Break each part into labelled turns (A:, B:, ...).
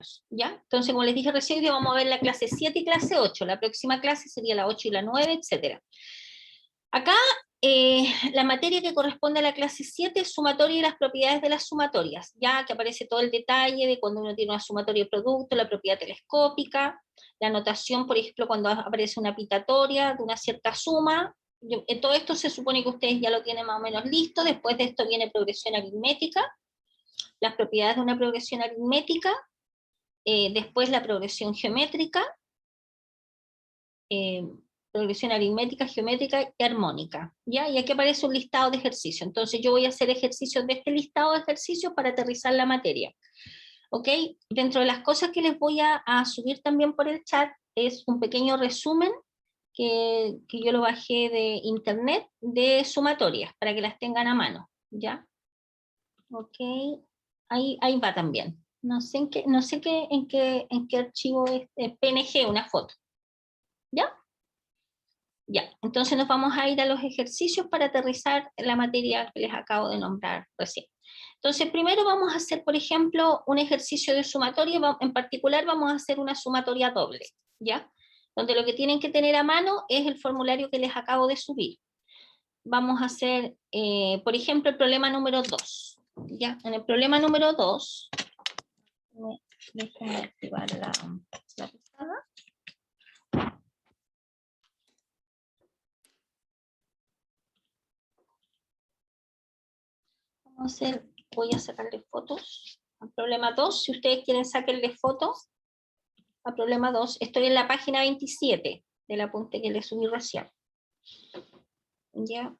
A: ejemplos, ¿ya? Entonces, como les dije recién, hoy día vamos a ver la clase 7 y clase 8, la próxima clase sería la 8 y la 9, etc. Acá, la materia que corresponde a la clase 7 es sumatoria y las propiedades de las sumatorias, ya que aparece todo el detalle de cuando uno tiene una sumatoria de producto, la propiedad telescópica, la notación, por ejemplo, cuando aparece una pitatoria de una cierta suma. Todo esto se supone que ustedes ya lo tienen más o menos listo. Después de esto viene progresión aritmética, las propiedades de una progresión aritmética, después la progresión geométrica, progresión aritmética, geométrica y armónica, ¿ya? Y aquí aparece un listado de ejercicios. Entonces yo voy a hacer ejercicios de este listado de ejercicios para aterrizar la materia, ¿ok? Dentro de las cosas que les voy a subir también por el chat es un pequeño resumen que yo lo bajé de internet de sumatorias, para que las tengan a mano, ¿ya? Ok, ahí va también. No sé en qué archivo es, PNG, una foto, ¿ya? Ya, entonces nos vamos a ir a los ejercicios para aterrizar la materia que les acabo de nombrar recién. Entonces, primero vamos a hacer, por ejemplo, un ejercicio de sumatoria, en particular vamos a hacer una sumatoria doble, ¿ya? Donde lo que tienen que tener a mano es el formulario que les acabo de subir. Vamos a hacer, por ejemplo, el problema número 2, ¿ya? En el problema número 2, déjenme activar la pizarra. Voy a sacarle fotos al problema 2. Si ustedes quieren, saquenle fotos al problema 2. Estoy en la página 27 del apunte que les subí recién. Ya.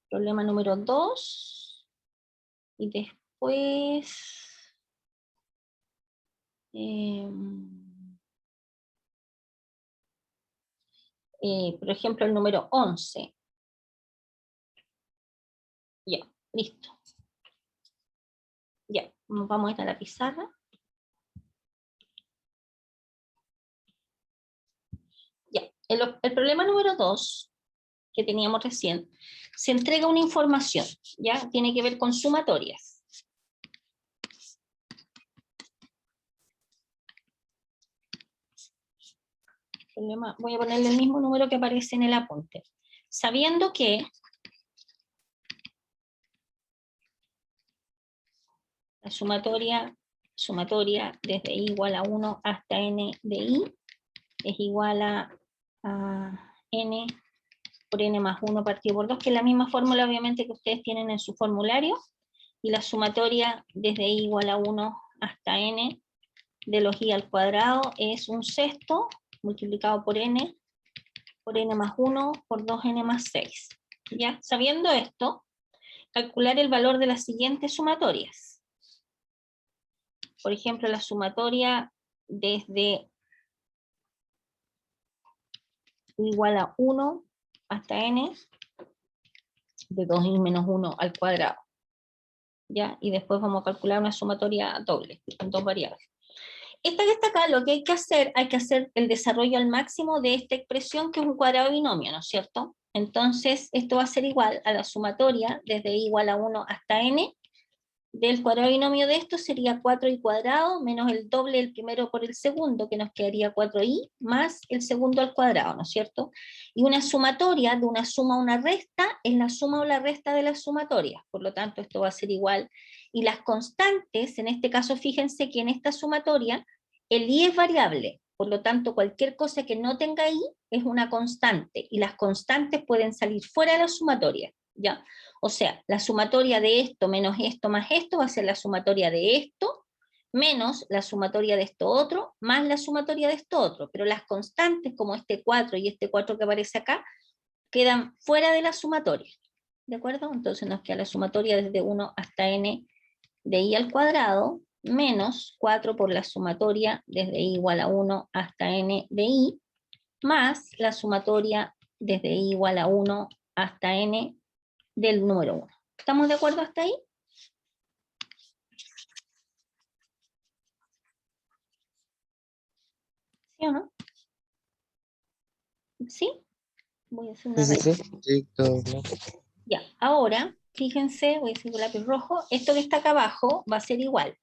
A: Problema número 2. Y después... por ejemplo, el número 11. Ya, listo. Ya, vamos a ir a la pizarra. Ya, el problema número 2, que teníamos recién, se entrega una información, ¿ya? Tiene que ver con sumatorias. Voy a ponerle el mismo número que aparece en el apunte. Sabiendo que la sumatoria desde i igual a 1 hasta n de i es igual a n por n más 1 partido por 2, que es la misma fórmula obviamente que ustedes tienen en su formulario, y la sumatoria desde i igual a 1 hasta n de los i al cuadrado es un sexto multiplicado por n más 1 por 2n más 6. ¿Ya? Sabiendo esto, calcular el valor de las siguientes sumatorias. Por ejemplo, la sumatoria desde igual a 1 hasta n de 2i menos 1 al cuadrado. ¿Ya? Y después vamos a calcular una sumatoria doble, con dos variables. Esta que está acá, lo que hay que hacer el desarrollo al máximo de esta expresión, que es un cuadrado binomio, ¿no es cierto? Entonces, esto va a ser igual a la sumatoria desde i igual a 1 hasta n, del cuadrado binomio de esto sería 4i cuadrado menos el doble del primero por el segundo, que nos quedaría 4i, más el segundo al cuadrado, ¿no es cierto? Y una sumatoria de una suma a una resta es la suma o la resta de las sumatorias, por lo tanto esto va a ser igual. Y las constantes, en este caso fíjense que en esta sumatoria el i es variable, por lo tanto cualquier cosa que no tenga i es una constante, y las constantes pueden salir fuera de la sumatoria, ¿ya? O sea, la sumatoria de esto menos esto más esto va a ser la sumatoria de esto, menos la sumatoria de esto otro, más la sumatoria de esto otro. Pero las constantes, como este 4 y este 4 que aparece acá, quedan fuera de la sumatoria. ¿De acuerdo? Entonces nos queda la sumatoria desde 1 hasta n de i al cuadrado, menos 4 por la sumatoria desde i igual a 1 hasta n de i, más la sumatoria desde i igual a 1 hasta n del número 1. ¿Estamos de acuerdo hasta ahí? ¿Sí o no? ¿Sí? Voy a hacer una
B: Sí, sí,
A: revisión.
B: sí. Sí, todo bien.
A: Ya, ahora Fíjense, voy a hacer con lápiz rojo, esto que está acá abajo va a ser igual.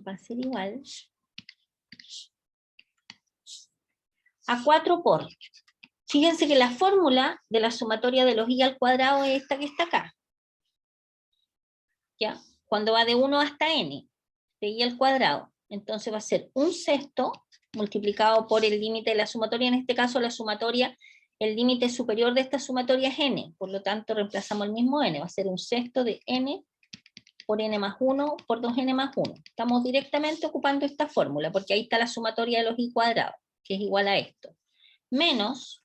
A: Va a ser igual a 4 por. Fíjense que la fórmula de la sumatoria de los i al cuadrado es esta que está acá. ¿Ya? Cuando va de 1 hasta n, de i al cuadrado. Entonces va a ser un sexto multiplicado por el límite de la sumatoria. En este caso la sumatoria, el límite superior de esta sumatoria es n. Por lo tanto reemplazamos el mismo n. Va a ser un sexto de n por n más 1 por 2n más 1. Estamos directamente ocupando esta fórmula, porque ahí está la sumatoria de los i cuadrados, que es igual a esto. Menos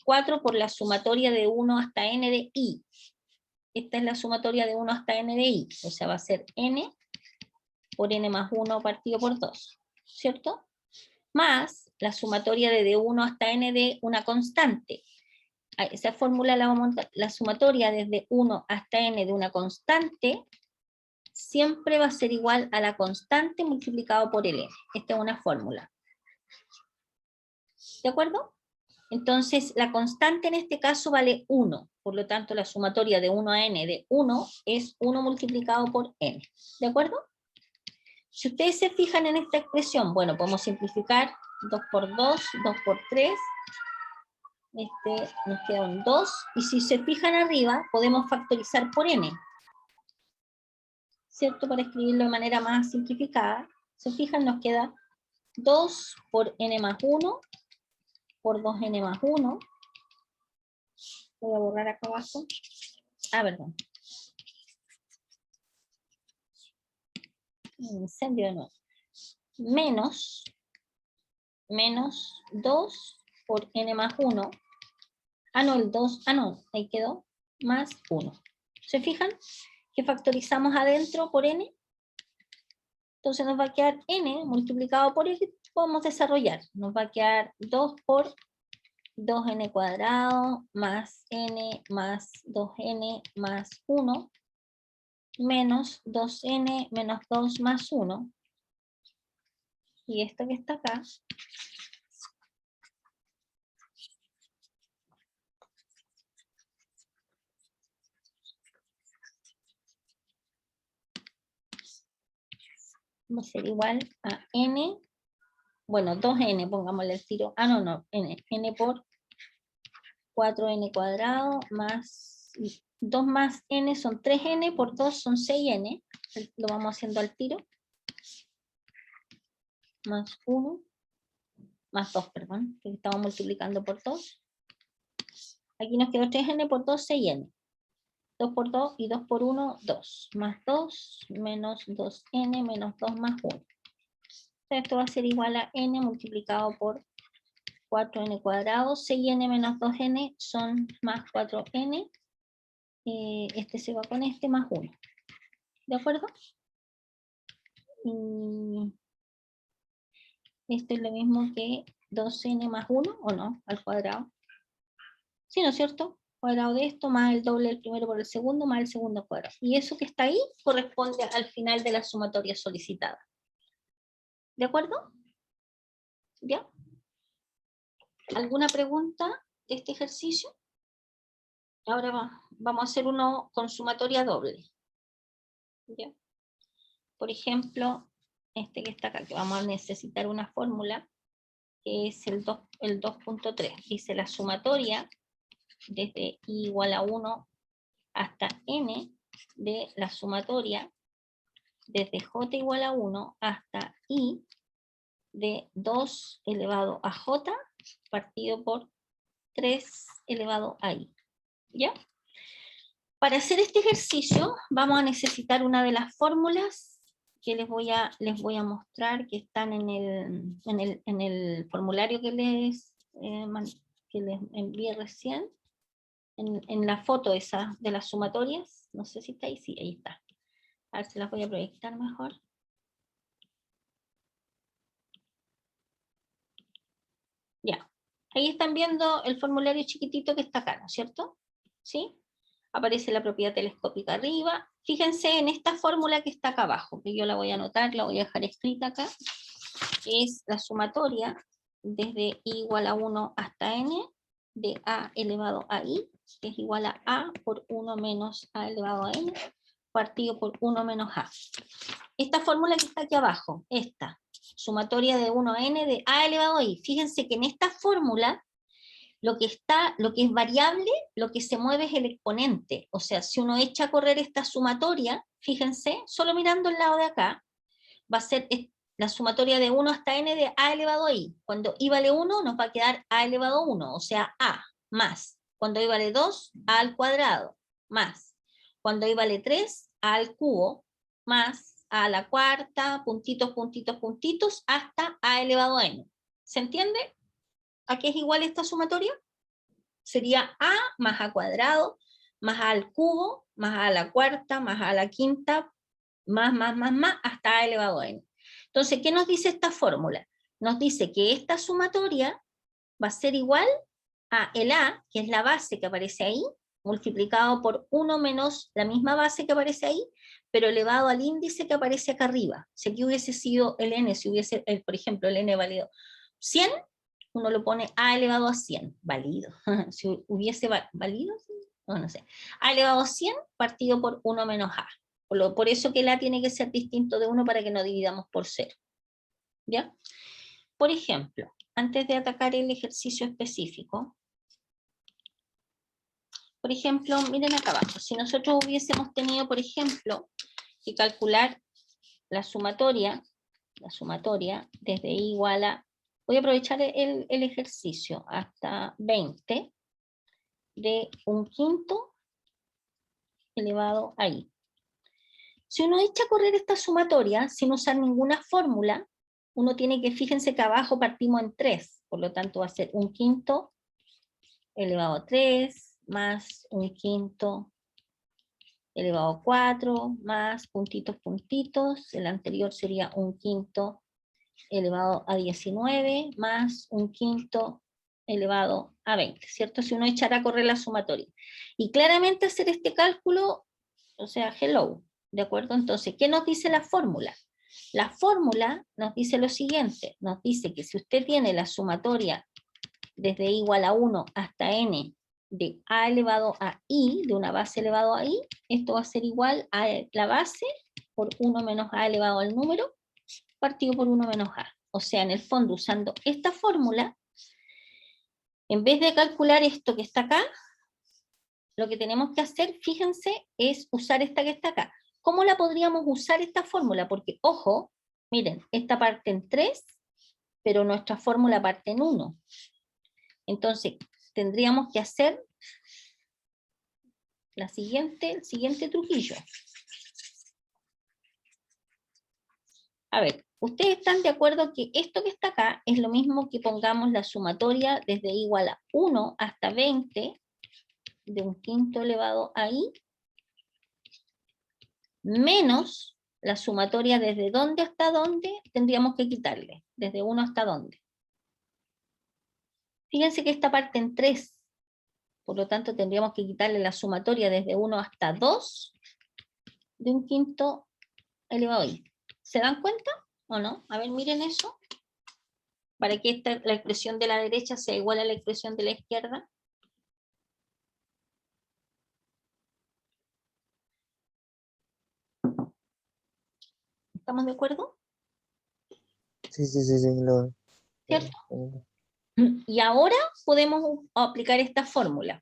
A: 4 por la sumatoria de 1 hasta n de i. Esta es la sumatoria de 1 hasta n de i. O sea, va a ser n por n más 1 partido por 2. ¿Cierto? Más la sumatoria de 1 hasta n de una constante. Esa fórmula la vamos a montar. La sumatoria desde 1 hasta n de una constante siempre va a ser igual a la constante multiplicado por el n. Esta es una fórmula. ¿De acuerdo? Entonces, la constante en este caso vale 1. Por lo tanto, la sumatoria de 1 a n de 1 es 1 multiplicado por n. ¿De acuerdo? Si ustedes se fijan en esta expresión, bueno, podemos simplificar 2 por 2, 2 por 3. Nos queda un 2. Y si se fijan arriba, podemos factorizar por n. ¿Cierto? Para escribirlo de manera más simplificada. Se fijan, nos queda 2 por n más 1 por 2n más 1. Voy a borrar acá abajo. Perdón. Incendio de nuevo. Menos 2 por n más 1. No, el 2. No, ahí quedó. Más 1. ¿Se fijan? Que factorizamos adentro por n. Entonces nos va a quedar n multiplicado por n. Podemos desarrollar. Nos va a quedar 2 por 2n cuadrado más n más 2n más 1 menos 2n menos 2 más 1. Y esto que está acá va a ser igual a n, bueno, 2n, pongámosle el tiro, no, n por 4n cuadrado más 2 más n son 3n, por 2 son 6n, lo vamos haciendo al tiro, más 1, más 2, perdón, que estamos multiplicando por 2. Aquí nos quedó 3n por 2, 6n. 2 por 2 y 2 por 1, 2. Más 2 menos 2n menos 2 más 1. Esto va a ser igual a n multiplicado por 4n cuadrado. 6n menos 2n son más 4n. Este se va con este más 1. ¿De acuerdo? Y esto es lo mismo que 2n más 1, ¿o no? Al cuadrado. ¿Sí, no es cierto? Cuadrado de esto más el doble del primero por el segundo más el segundo al cuadrado. Y eso que está ahí corresponde al final de la sumatoria solicitada. ¿De acuerdo? ¿Ya? ¿Alguna pregunta de este ejercicio? Ahora vamos a hacer uno con sumatoria doble. ¿Ya? Por ejemplo, este que está acá, que vamos a necesitar una fórmula, que es el 2.3. Dice la sumatoria desde i igual a 1 hasta n de la sumatoria desde j igual a 1 hasta i de 2 elevado a j partido por 3 elevado a i. ¿Ya? Para hacer este ejercicio vamos a necesitar una de las fórmulas que les voy a mostrar, que están en el formulario que les envié recién, en la foto esa de las sumatorias. No sé si está ahí, sí, ahí está. A ver si las voy a proyectar mejor. Ya, ahí están viendo el formulario chiquitito que está acá, ¿no es cierto? ¿Sí? Aparece la propiedad telescópica arriba. Fíjense en esta fórmula que está acá abajo, que yo la voy a anotar, la voy a dejar escrita acá. Es la sumatoria desde i igual a 1 hasta n de a elevado a i que es igual a por 1 menos a elevado a n, partido por 1 menos a. Esta fórmula que está aquí abajo, esta, sumatoria de 1 a n de a elevado a i. Fíjense que en esta fórmula, lo que es variable, lo que se mueve es el exponente. O sea, si uno echa a correr esta sumatoria, fíjense, solo mirando el lado de acá, va a ser la sumatoria de 1 hasta n de a elevado a i. Cuando i vale 1, nos va a quedar a elevado a 1, o sea, a, más. Cuando i vale 2, a al cuadrado, más. Cuando i vale 3, a al cubo, más a la cuarta, puntitos, puntitos, puntitos, hasta a elevado a n. ¿Se entiende? ¿A qué es igual esta sumatoria? Sería a más a cuadrado, más a al cubo, más a la cuarta, más a la quinta, más, hasta a elevado a n. Entonces, ¿qué nos dice esta fórmula? Nos dice que esta sumatoria va a ser igual a el a, que es la base que aparece ahí, multiplicado por 1 menos la misma base que aparece ahí, pero elevado al índice que aparece acá arriba. Si aquí hubiese sido el n, si hubiese, por ejemplo, el n valido 100, uno lo pone a elevado a 100, válido. Si hubiese válido, no sé. A elevado a 100 partido por 1 menos a. Por eso que el a tiene que ser distinto de 1 para que no dividamos por 0. ¿Ya? Por ejemplo, antes de atacar el ejercicio específico, por ejemplo, miren acá abajo, si nosotros hubiésemos tenido, por ejemplo, que calcular la sumatoria desde i igual a, voy a aprovechar el ejercicio hasta 20 de 1/5 elevado a i. Si uno echa a correr esta sumatoria sin usar ninguna fórmula, uno tiene que, fíjense que abajo partimos en 3, por lo tanto va a ser 1/5 elevado a 3, más 1/5 elevado a 4, más puntitos, puntitos, el anterior sería 1/5 elevado a 19, más 1/5 elevado a 20, ¿cierto? Si uno echara a correr la sumatoria. Y claramente hacer este cálculo, o sea, hello, ¿de acuerdo? Entonces, ¿qué nos dice la fórmula? La fórmula nos dice lo siguiente, nos dice que si usted tiene la sumatoria desde i igual a 1 hasta n de a elevado a i, de una base elevado a i, esto va a ser igual a la base por 1 menos a elevado al número, partido por 1 menos a. O sea, en el fondo, usando esta fórmula, en vez de calcular esto que está acá, lo que tenemos que hacer, fíjense, es usar esta que está acá. ¿Cómo la podríamos usar esta fórmula? Porque, ojo, miren, esta parte en 3, pero nuestra fórmula parte en 1. Entonces, tendríamos que hacer el siguiente truquillo. A ver, ¿ustedes están de acuerdo que esto que está acá es lo mismo que pongamos la sumatoria desde i igual a 1 hasta 20 de 1/5 elevado a i, menos la sumatoria desde dónde hasta dónde tendríamos que quitarle? Desde 1 hasta dónde. Fíjense que esta parte en 3, por lo tanto tendríamos que quitarle la sumatoria desde 1 hasta 2 de 1/5 elevado a i. ¿Se dan cuenta o no? A ver, miren eso. Para que la expresión de la derecha sea igual a la expresión de la izquierda. ¿Estamos de acuerdo?
B: Sí,
A: ¿Cierto? Y ahora podemos aplicar esta fórmula.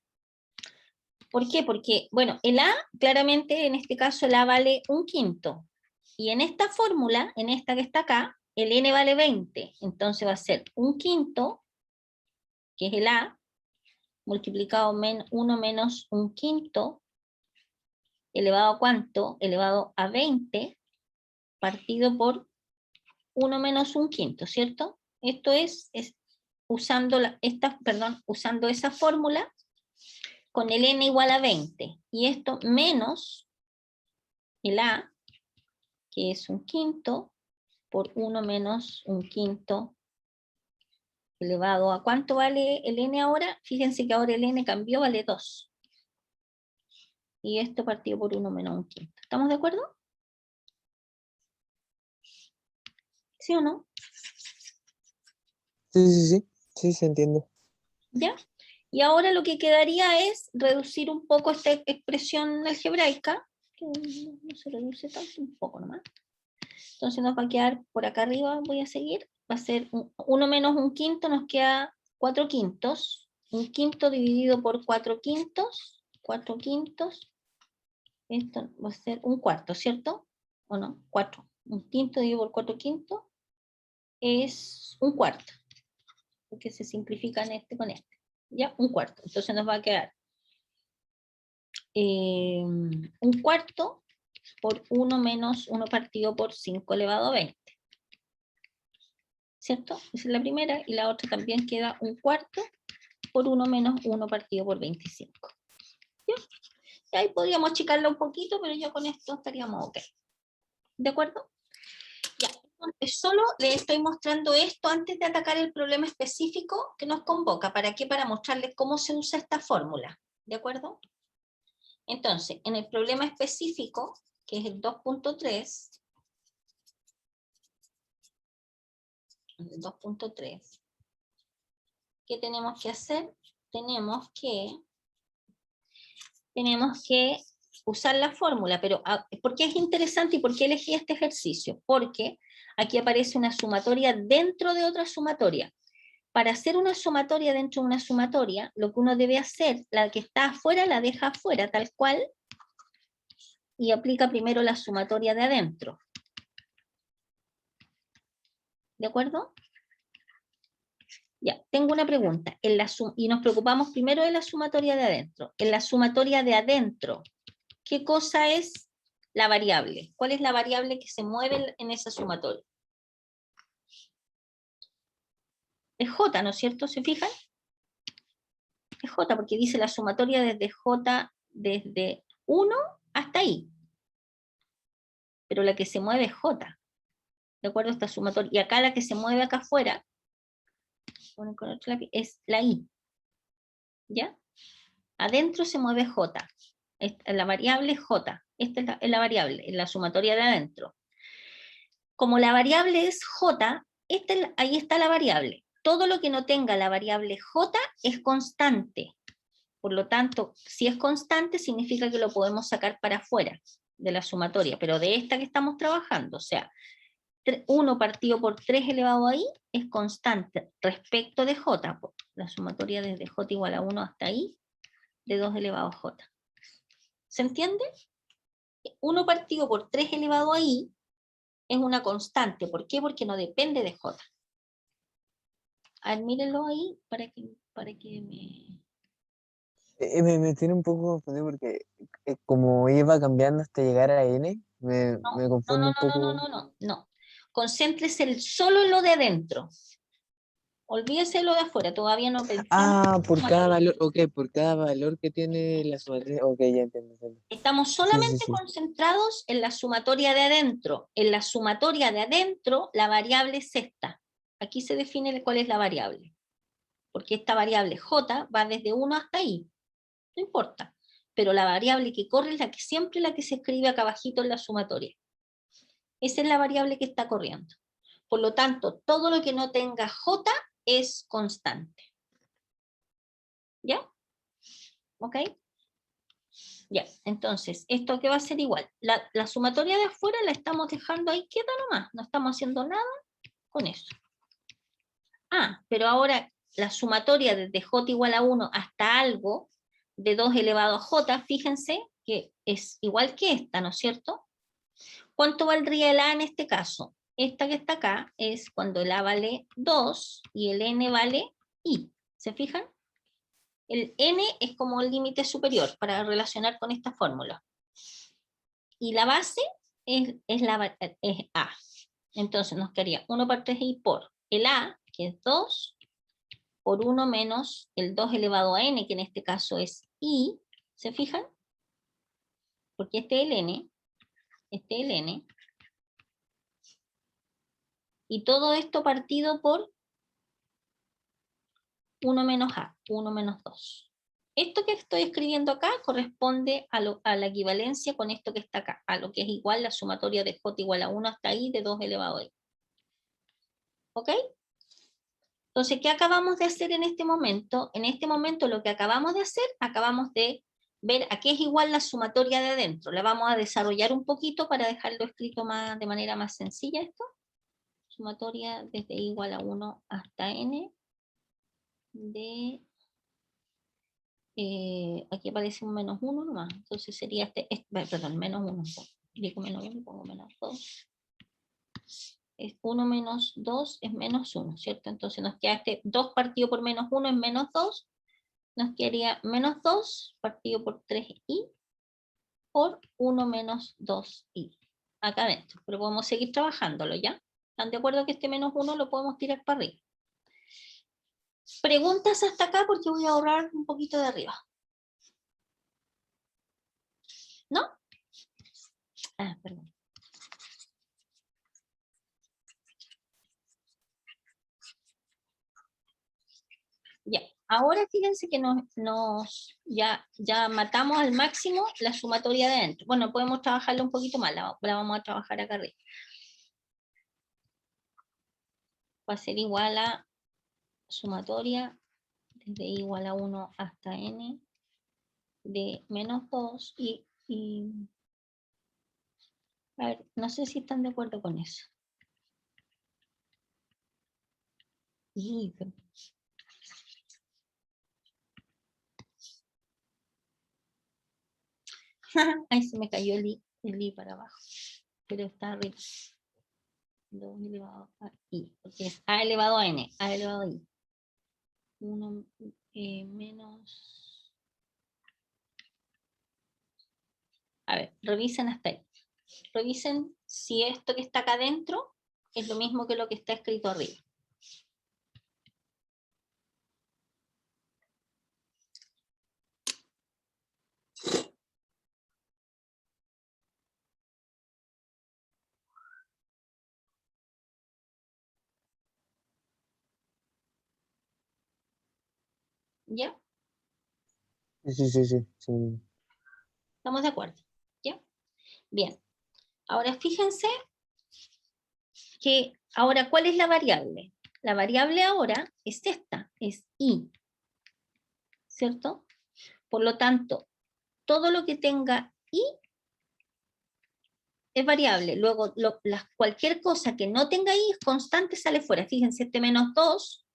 A: ¿Por qué? Porque, bueno, el a, claramente, en este caso, el a vale 1/5. Y en esta fórmula, en esta que está acá, el n vale 20. Entonces va a ser 1/5, que es el a, multiplicado 1 menos 1/5, elevado a ¿cuánto? Elevado a 20, partido por 1 menos 1/5, ¿cierto? Esto es usando, usando esa fórmula con el n igual a 20. Y esto menos el a, que es 1/5, por 1 menos 1/5 elevado a ¿cuánto vale el n ahora? Fíjense que ahora el n cambió, vale 2. Y esto partido por 1 menos 1/5. ¿Estamos de acuerdo? ¿Sí o no?
B: Sí, se entiende.
A: ¿Ya? Y ahora lo que quedaría es reducir un poco esta expresión algebraica, que no se reduce tanto, un poco nomás. Entonces nos va a quedar por acá arriba, voy a seguir, va a ser 1 menos 1/5, nos queda 4/5. 1/5 dividido por 4/5, 4/5, esto va a ser 1/4, ¿cierto? ¿O no? 4. 1/5 dividido por 4/5 es 1/4, porque se simplifican este con este. Ya, 1/4. Entonces nos va a quedar 1/4 por 1 menos 1 partido por 5 elevado a 20. ¿Cierto? Esa es la primera, y la otra también queda 1/4 por 1 menos 1 partido por 25. ¿Ya? Y ahí podríamos achicarla un poquito, pero ya con esto estaríamos ok. ¿De acuerdo? Ya, entonces solo les estoy mostrando esto antes de atacar el problema específico que nos convoca. ¿Para qué? Para mostrarles cómo se usa esta fórmula. ¿De acuerdo? Entonces, en el problema específico, que es el 2.3, ¿qué tenemos que hacer? Tenemos que usar la fórmula, pero ¿por qué es interesante y por qué elegí este ejercicio? Porque aquí aparece una sumatoria dentro de otra sumatoria. Para hacer una sumatoria dentro de una sumatoria, lo que uno debe hacer, la que está afuera la deja afuera, tal cual, y aplica primero la sumatoria de adentro. ¿De acuerdo? Ya, tengo una pregunta. Y nos preocupamos primero de la sumatoria de adentro. En la sumatoria de adentro, ¿qué cosa es la variable? ¿Cuál es la variable que se mueve en esa sumatoria? Es J, ¿no es cierto? ¿Se fijan? Es J, porque dice la sumatoria desde J, desde 1 hasta I. Pero la que se mueve es J. ¿De acuerdo? Esta sumatoria. Y acá la que se mueve acá afuera, es la I. ¿Ya? Adentro se mueve J. La variable es J. Esta es la variable, en la sumatoria de adentro. Como la variable es J, ahí está la variable. Todo lo que no tenga la variable J es constante. Por lo tanto, si es constante, significa que lo podemos sacar para afuera de la sumatoria, pero de esta que estamos trabajando, o sea, 1 partido por 3 elevado a I es constante respecto de J. La sumatoria desde J igual a 1 hasta I, de 2 elevado a J. ¿Se entiende? 1 partido por 3 elevado a I es una constante. ¿Por qué? Porque no depende de J. A ver, mírenlo ahí para que me...
B: Me tiene un poco confundido porque como iba cambiando hasta llegar a N, me confunde un poco.
A: No. Concéntrese solo en lo de adentro. Olvídese de lo de afuera, todavía no pensamos.
B: Ah, por cada valor, ok, por cada valor que tiene la sumatoria, ok, ya entiendo, entiendo.
A: Estamos
B: Sí, sí,
A: solamente
B: sí.
A: concentrados en la sumatoria de adentro. En la sumatoria de adentro, la variable es esta. Aquí se define cuál es la variable. Porque esta variable J va desde 1 hasta I. No importa. Pero la variable que corre es la que siempre la que se escribe acá abajito en la sumatoria. Esa es la variable que está corriendo. Por lo tanto, todo lo que no tenga J es constante. ¿Ya? ¿Ok? Ya, entonces, ¿esto qué va a ser igual? La sumatoria de afuera la estamos dejando ahí quieta nomás, no estamos haciendo nada con eso. Ah, pero ahora la sumatoria desde J igual a 1 hasta algo de 2 elevado a J, fíjense que es igual que esta, ¿no es cierto? ¿Cuánto valdría el A en este caso? Esta que está acá es cuando el A vale 2 y el N vale I. ¿Se fijan? El N es como el límite superior para relacionar con esta fórmula. Y la base es A. Entonces nos quedaría 1 por 3i por el A, que es 2, por 1 menos el 2 elevado a n, que en este caso es I. ¿Se fijan? Porque este es el N, este es el N. Y todo esto partido por 1 menos A, 1 menos 2. Esto que estoy escribiendo acá corresponde a la equivalencia con esto que está acá, a lo que es igual la sumatoria de J igual a 1 hasta I de 2 elevado a I. ¿Ok? Entonces, ¿qué acabamos de hacer en este momento? En este momento lo que acabamos de hacer, acabamos de ver a qué es igual la sumatoria de adentro. La vamos a desarrollar un poquito para dejarlo escrito más, de manera más sencilla esto. Sumatoria desde igual a 1 hasta n de... aquí aparece un menos 1 nomás. Entonces sería perdón, menos 1. Digo menos 1 y pongo menos 2. Es 1 menos 2 es menos 1, ¿cierto? Entonces nos queda 2 partido por menos 1 es menos 2. Nos quedaría menos 2 partido por 3i por 1 menos 2i. Acá adentro. Pero podemos seguir trabajándolo, ¿ya? ¿Están de acuerdo que este menos 1 lo podemos tirar para arriba? Preguntas hasta acá porque voy a ahorrar un poquito de arriba. ¿No? Ah, perdón. Ya, ahora fíjense que ya matamos al máximo la sumatoria de adentro. Bueno, podemos trabajarla un poquito más, la vamos a trabajar acá arriba. Va a ser igual a sumatoria desde igual a 1 hasta n de menos 2 a ver, no sé si están de acuerdo con eso. Ahí se me cayó el i para abajo, pero está arriba. 2 elevado a i, porque es a elevado a n, a elevado a i. 1 menos... A ver, revisen hasta ahí. Revisen si esto que está acá adentro es lo mismo que lo que está escrito arriba. ¿Ya?
B: Sí.
A: ¿Estamos de acuerdo? ¿Ya? Bien. Ahora fíjense que ahora, ¿cuál es la variable? La variable ahora es esta, es i, ¿cierto? Por lo tanto, todo lo que tenga i es variable. Luego, cualquier cosa que no tenga i es constante, sale fuera. Fíjense, este menos 2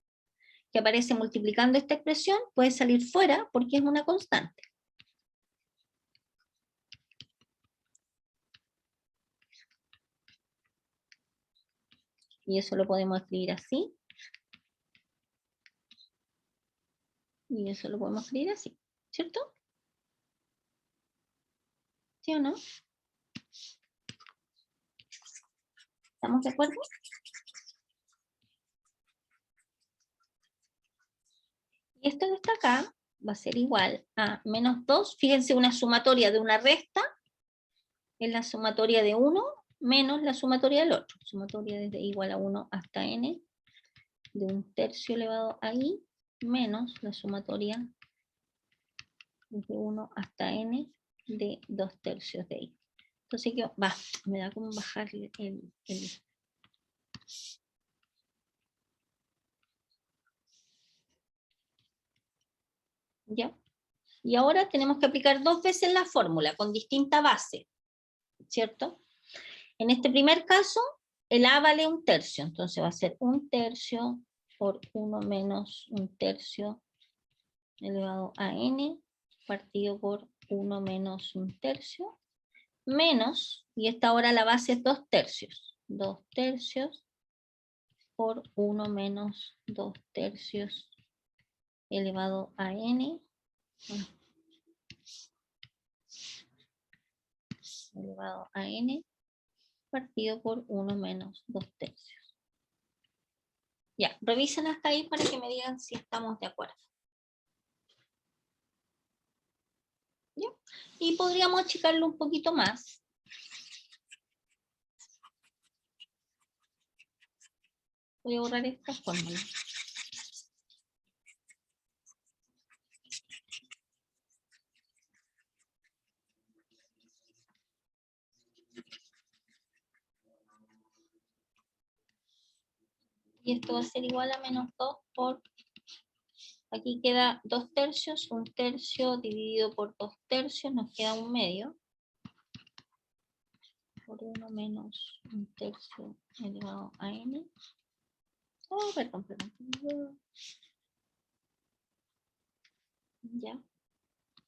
A: que aparece multiplicando esta expresión puede salir fuera porque es una constante. Y eso lo podemos escribir así. Y eso lo podemos escribir así, ¿cierto? ¿Sí o no? ¿Estamos de acuerdo? Y esto que está acá va a ser igual a menos 2. Fíjense, una sumatoria de una resta es la sumatoria de 1 menos la sumatoria del otro. Sumatoria desde igual a 1 hasta n de 1/3 elevado a i menos la sumatoria desde 1 hasta n de 2/3 de i. Entonces, me da como bajar el... ¿Ya? Y ahora tenemos que aplicar 2 veces la fórmula con distinta base, ¿cierto? En este primer caso, el a vale 1/3, entonces va a ser 1/3 por 1 menos 1/3 elevado a n partido por 1 menos 1/3 menos, y esta ahora la base es 2/3, 2/3 por 1 menos 2/3 elevado a n elevado a n partido por 1 menos 2/3. Ya, revisen hasta ahí para que me digan si estamos de acuerdo. ¿Ya? Y podríamos achicarlo un poquito más. Voy a borrar esta fórmula. Y esto va a ser igual a menos 2 por... Aquí queda 2 tercios, 1 tercio dividido por 2 tercios, nos queda 1 medio. Por 1 menos 1 tercio elevado a n. Oh, perdón. Ya.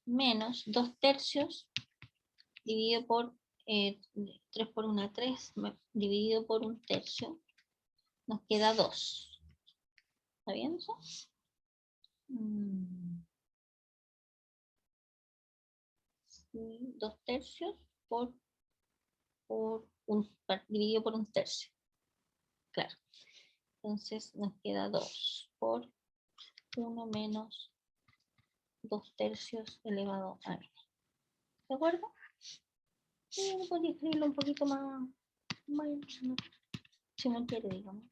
A: Menos 2 tercios dividido por 3 por 1, 3, dividido por 1 tercio. Nos queda 2. ¿Está bien eso? 2 tercios dividido por 1 tercio. Claro. Entonces nos queda 2 por 1 menos 2 tercios elevado a n. ¿De acuerdo? Y podría escribirlo un poquito más, si no quiere, digamos.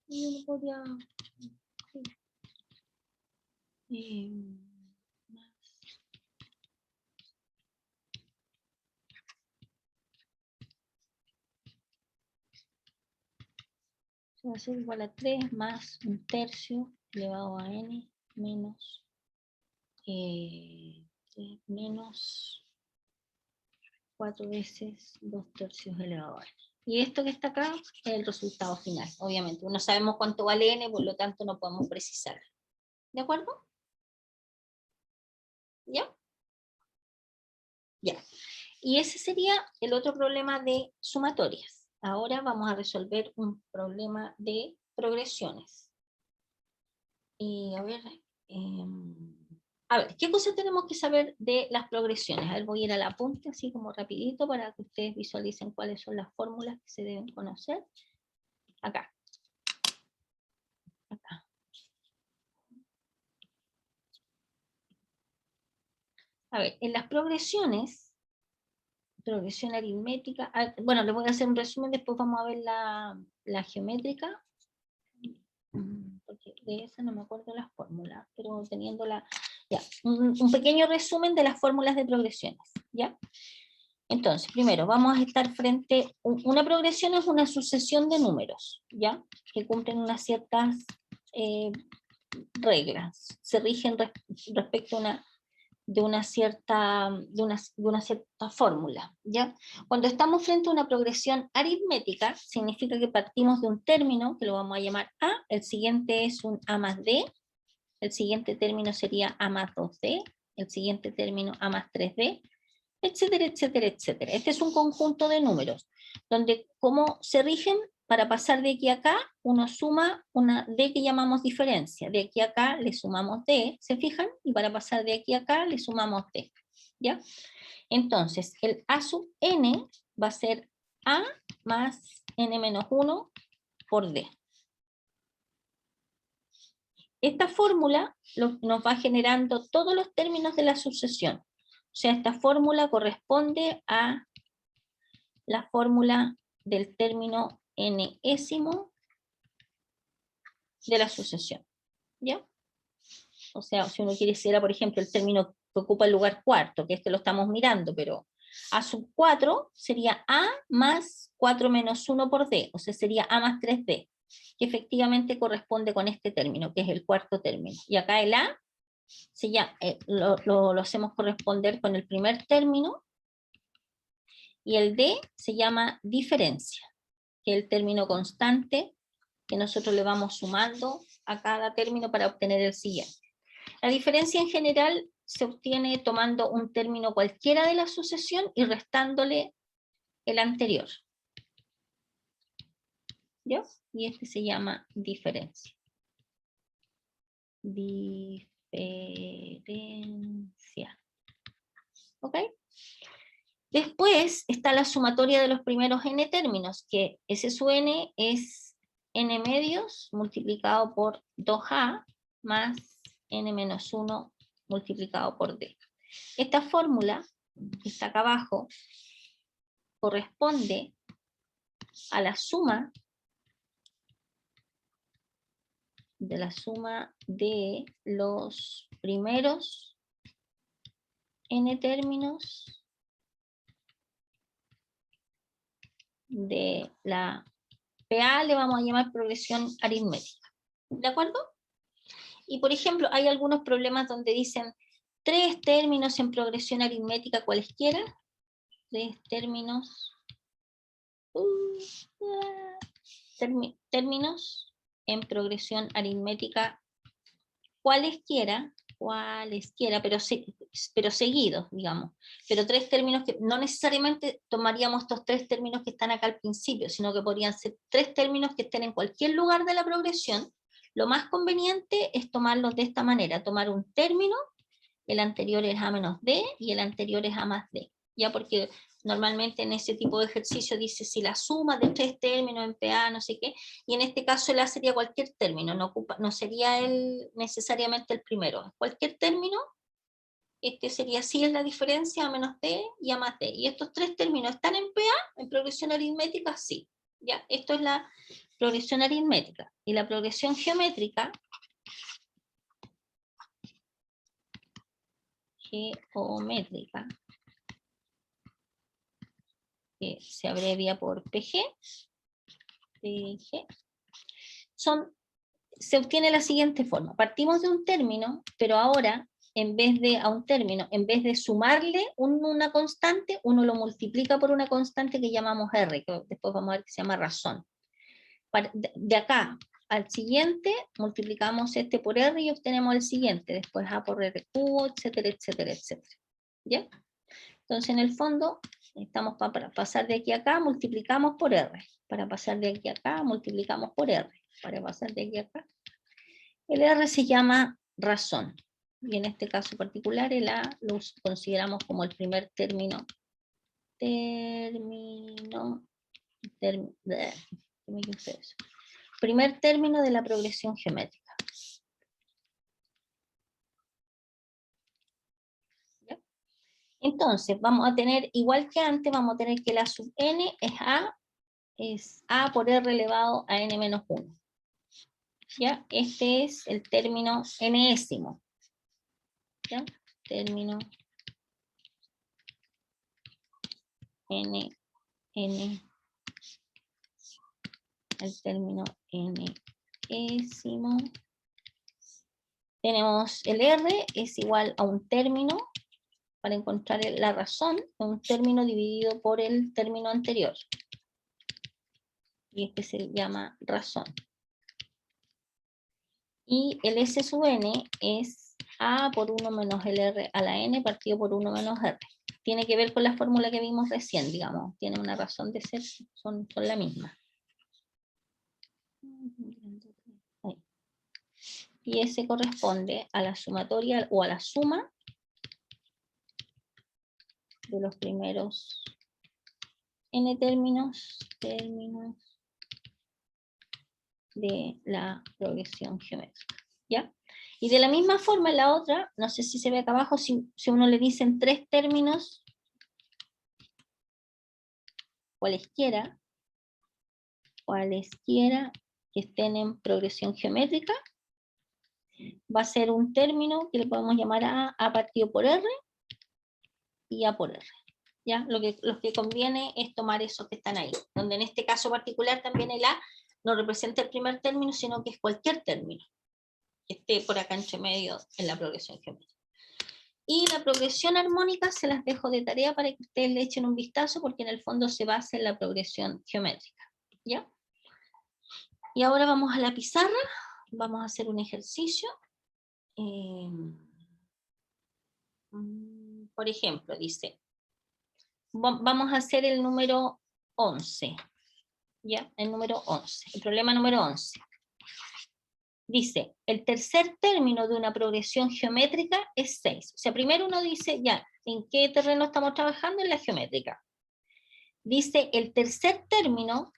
A: Y uno podría... más. Va a ser igual a 3 más 1 tercio elevado a n menos 4 veces 2 tercios elevado a n. Y esto que está acá es el resultado final. Obviamente, no sabemos cuánto vale n, por lo tanto no podemos precisar. ¿De acuerdo? ¿Ya? Ya. Y ese sería el otro problema de sumatorias. Ahora vamos a resolver un problema de progresiones. Y a ver, ¿qué cosas tenemos que saber de las progresiones? A ver, voy a ir al apunte así como rapidito para que ustedes visualicen cuáles son las fórmulas que se deben conocer. Acá. Acá. A ver, en las progresiones, progresión aritmética, bueno, les voy a hacer un resumen, después vamos a ver la geométrica, porque de esa no me acuerdo las fórmulas, pero teniéndola, ya, un pequeño resumen de las fórmulas de progresiones, ¿ya? Entonces, primero, vamos a estar frente, una progresión es una sucesión de números, ¿ya? Que cumplen unas ciertas reglas, se rigen respecto a una cierta fórmula, ¿ya? Cuando estamos frente a una progresión aritmética, significa que partimos de un término, que lo vamos a llamar A, el siguiente es un A más D, el siguiente término sería A más 2D, el siguiente término A más 3D, etcétera, etcétera, etcétera. Este es un conjunto de números, donde cómo se rigen, para pasar de aquí a acá, uno suma una D que llamamos diferencia. De aquí a acá le sumamos D, ¿se fijan? Y para pasar de aquí a acá le sumamos D, ¿ya? Entonces, el A sub n va a ser A más n menos 1 por D. Esta fórmula nos va generando todos los términos de la sucesión. O sea, esta fórmula corresponde a la fórmula del término n-ésimo de la sucesión, ¿ya? O sea, si uno quisiera, por ejemplo, el término que ocupa el lugar cuarto, que este lo estamos mirando, pero A sub 4 sería A más 4 menos 1 por D, o sea, sería A más 3D, que efectivamente corresponde con este término, que es el cuarto término. Y acá el A lo hacemos corresponder con el primer término, y el D se llama diferencia, que es el término constante que nosotros le vamos sumando a cada término para obtener el siguiente. La diferencia en general se obtiene tomando un término cualquiera de la sucesión y restándole el anterior, ¿ya? Y este se llama diferencia. Diferencia. ¿Ok? Después está la sumatoria de los primeros n términos, que S sub n es n medios multiplicado por 2a más n menos 1 multiplicado por d. Esta fórmula, que está acá abajo, corresponde a la suma de los primeros n términos de la PA, le vamos a llamar progresión aritmética. ¿De acuerdo? Y por ejemplo, hay algunos problemas donde dicen 3 términos en progresión aritmética cualesquiera. 3 términos. Términos en progresión aritmética cualesquiera, pero seguidos, digamos. Pero 3 términos que no necesariamente tomaríamos estos 3 términos que están acá al principio, sino que podrían ser 3 términos que estén en cualquier lugar de la progresión. Lo más conveniente es tomarlos de esta manera, tomar un término, el anterior es A menos D y el anterior es A más D. Ya, porque normalmente en ese tipo de ejercicio dice si la suma de 3 términos en PA, no sé qué, y en este caso el A sería cualquier término, no sería necesariamente el primero. Cualquier término, este sería si es la diferencia A menos D y A más D. Y estos 3 términos están en PA, en progresión aritmética, sí. Ya, esto es la progresión aritmética. Y la progresión geométrica, que se abrevia por PG, se obtiene la siguiente forma. Partimos de un término, pero ahora, en vez de sumarle una constante, uno lo multiplica por una constante que llamamos R, que después vamos a ver que se llama razón. De acá al siguiente, multiplicamos este por R y obtenemos el siguiente, después A por R cubo, etcétera, etcétera, etcétera. ¿Ya? Entonces, en el fondo, estamos para pasar de aquí a acá, multiplicamos por R. Para pasar de aquí a acá, multiplicamos por R. Para pasar de aquí a acá. El R se llama razón. Y en este caso particular, el A lo consideramos como el primer término. Primer término de la progresión geométrica. Entonces, vamos a tener, igual que antes, vamos a tener que la sub n es A por R elevado a n menos 1. ¿Ya? Este es el término enésimo. ¿Ya? Término n, el término enésimo. Tenemos el R es igual a un término, para encontrar la razón, un término dividido por el término anterior. Y este se llama razón. Y el S sub n es A por 1 menos el R a la n partido por 1 menos R. Tiene que ver con la fórmula que vimos recién, digamos. Tiene una razón de ser, son la misma. Ahí. Y ese corresponde a la sumatoria o a la suma de los primeros n términos de la progresión geométrica. ¿Ya? Y de la misma forma en la otra, no sé si se ve acá abajo, si uno le dicen 3 términos cualesquiera que estén en progresión geométrica, va a ser un término que le podemos llamar A partido por R y A por R. ¿Ya? Lo que conviene es tomar esos que están ahí, donde en este caso particular también el A no representa el primer término, sino que es cualquier término que esté por acá entre medio en la progresión geométrica. Y la progresión armónica se las dejo de tarea para que ustedes le echen un vistazo, porque en el fondo se basa en la progresión geométrica. ¿Ya? Y ahora vamos a la pizarra, vamos a hacer un ejercicio. Por ejemplo, dice, vamos a hacer el número 11. ¿Ya? El número 11, el problema número 11. Dice, el tercer término de una progresión geométrica es 6. O sea, primero uno dice, ya, ¿en qué terreno estamos trabajando? En la geométrica. Dice, el tercer término,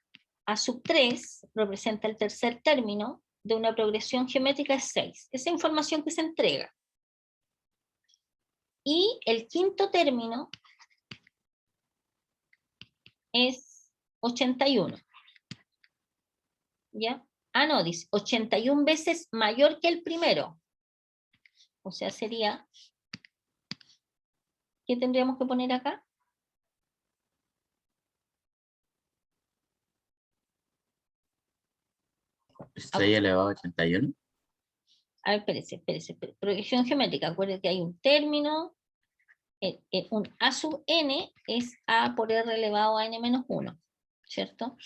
A: A sub 3, representa el tercer término de una progresión geométrica es 6. Esa información que se entrega. Y el quinto término es 81. ¿Ya? Ah, no, dice 81 veces mayor que el primero. O sea, sería ¿Qué tendríamos que poner acá?
C: 6 elevado a 81.
A: A ver, espérese. Progresión geométrica, acuérdense que hay un término, un A sub n es A por R elevado a n menos 1, ¿cierto?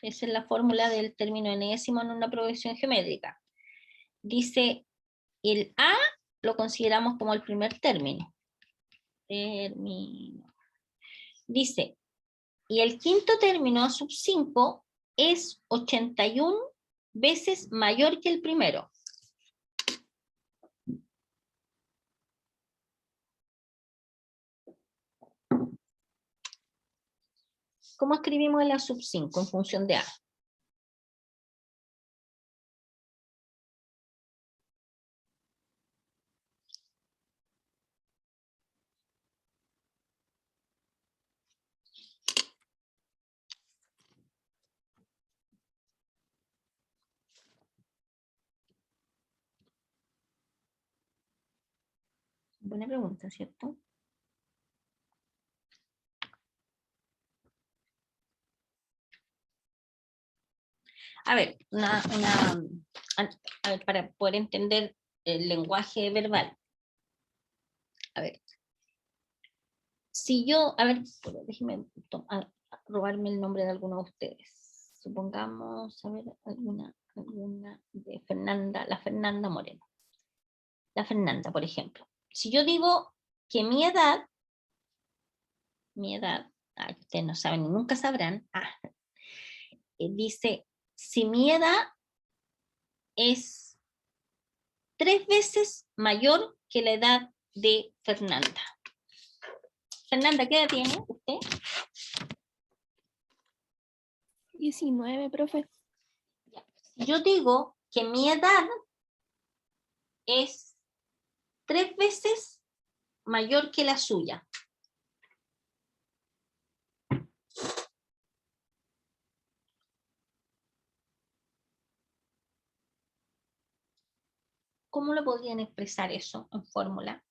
A: Esa es la fórmula del término enésimo en una progresión geométrica. Dice, el A lo consideramos como el primer término. Dice, y el quinto término, A sub 5, es 81 veces mayor que el primero. ¿Cómo escribimos el A sub 5 en función de A? Buena pregunta, ¿cierto? A ver, a ver, para poder entender el lenguaje verbal. A ver. Si yo, a ver, déjeme robarme el nombre de alguno de ustedes. Supongamos, a ver, alguna de Fernanda, la Fernanda Moreno. La Fernanda, por ejemplo. Si yo digo que mi edad, ustedes no saben ni nunca sabrán, dice, si mi edad es 3 veces mayor que la edad de Fernanda. Fernanda, ¿qué edad tiene usted?
D: 19, profe.
A: Yo digo que mi edad es 3 veces mayor que la suya. ¿Cómo lo podrían expresar eso en fórmula?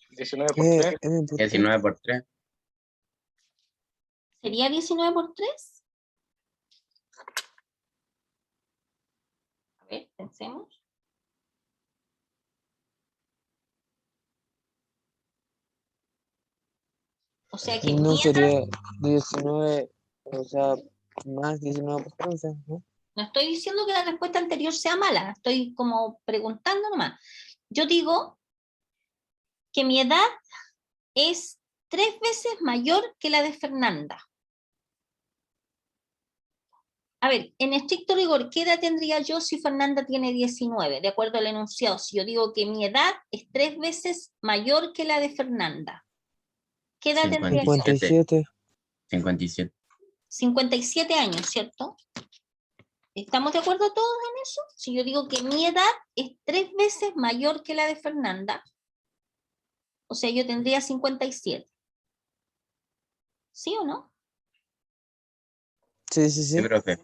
E: 19 por 3.
C: 19 por 3.
A: ¿Sería 19 por 3? A ver, pensemos. O sea que
B: No
A: mi edad,
B: sería 19, o sea, más 19 por 3, ¿no?
A: no estoy diciendo que la respuesta anterior sea mala, estoy como preguntando nomás. Yo digo que mi edad es 3 veces mayor que la de Fernanda. A ver, en estricto rigor, ¿qué edad tendría yo si Fernanda tiene 19? De acuerdo al enunciado, si yo digo que mi edad es 3 veces mayor que la de Fernanda, ¿qué edad tendría yo?
B: 57.
C: 57.
A: 57 años, ¿cierto? ¿Estamos de acuerdo todos en eso? Si yo digo que mi edad es 3 veces mayor que la de Fernanda, o sea, yo tendría 57. ¿Sí o no?
B: Sí, sí,
C: Sí,
B: sí.
C: profe.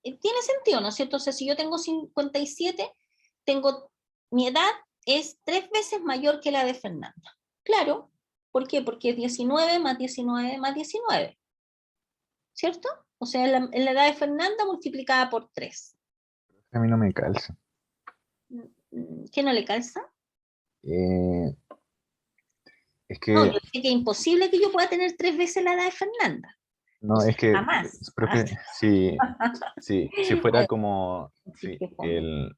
A: Tiene sentido, ¿no es cierto? O sea, si yo tengo 57, mi edad es 3 veces mayor que la de Fernanda. Claro, ¿por qué? Porque es 19 más 19 más 19. ¿Cierto? O sea, la edad de Fernanda multiplicada por 3.
F: A mí no me calza.
A: ¿Qué no le calza?
F: Eh, es
A: No,
F: que,
A: yo sé que es imposible que yo pueda tener 3 veces la edad de Fernanda.
F: no,
A: O sea,
F: es que,
A: jamás.
F: profe, si fuera como,
A: Sí,
F: sí,
A: qué fome.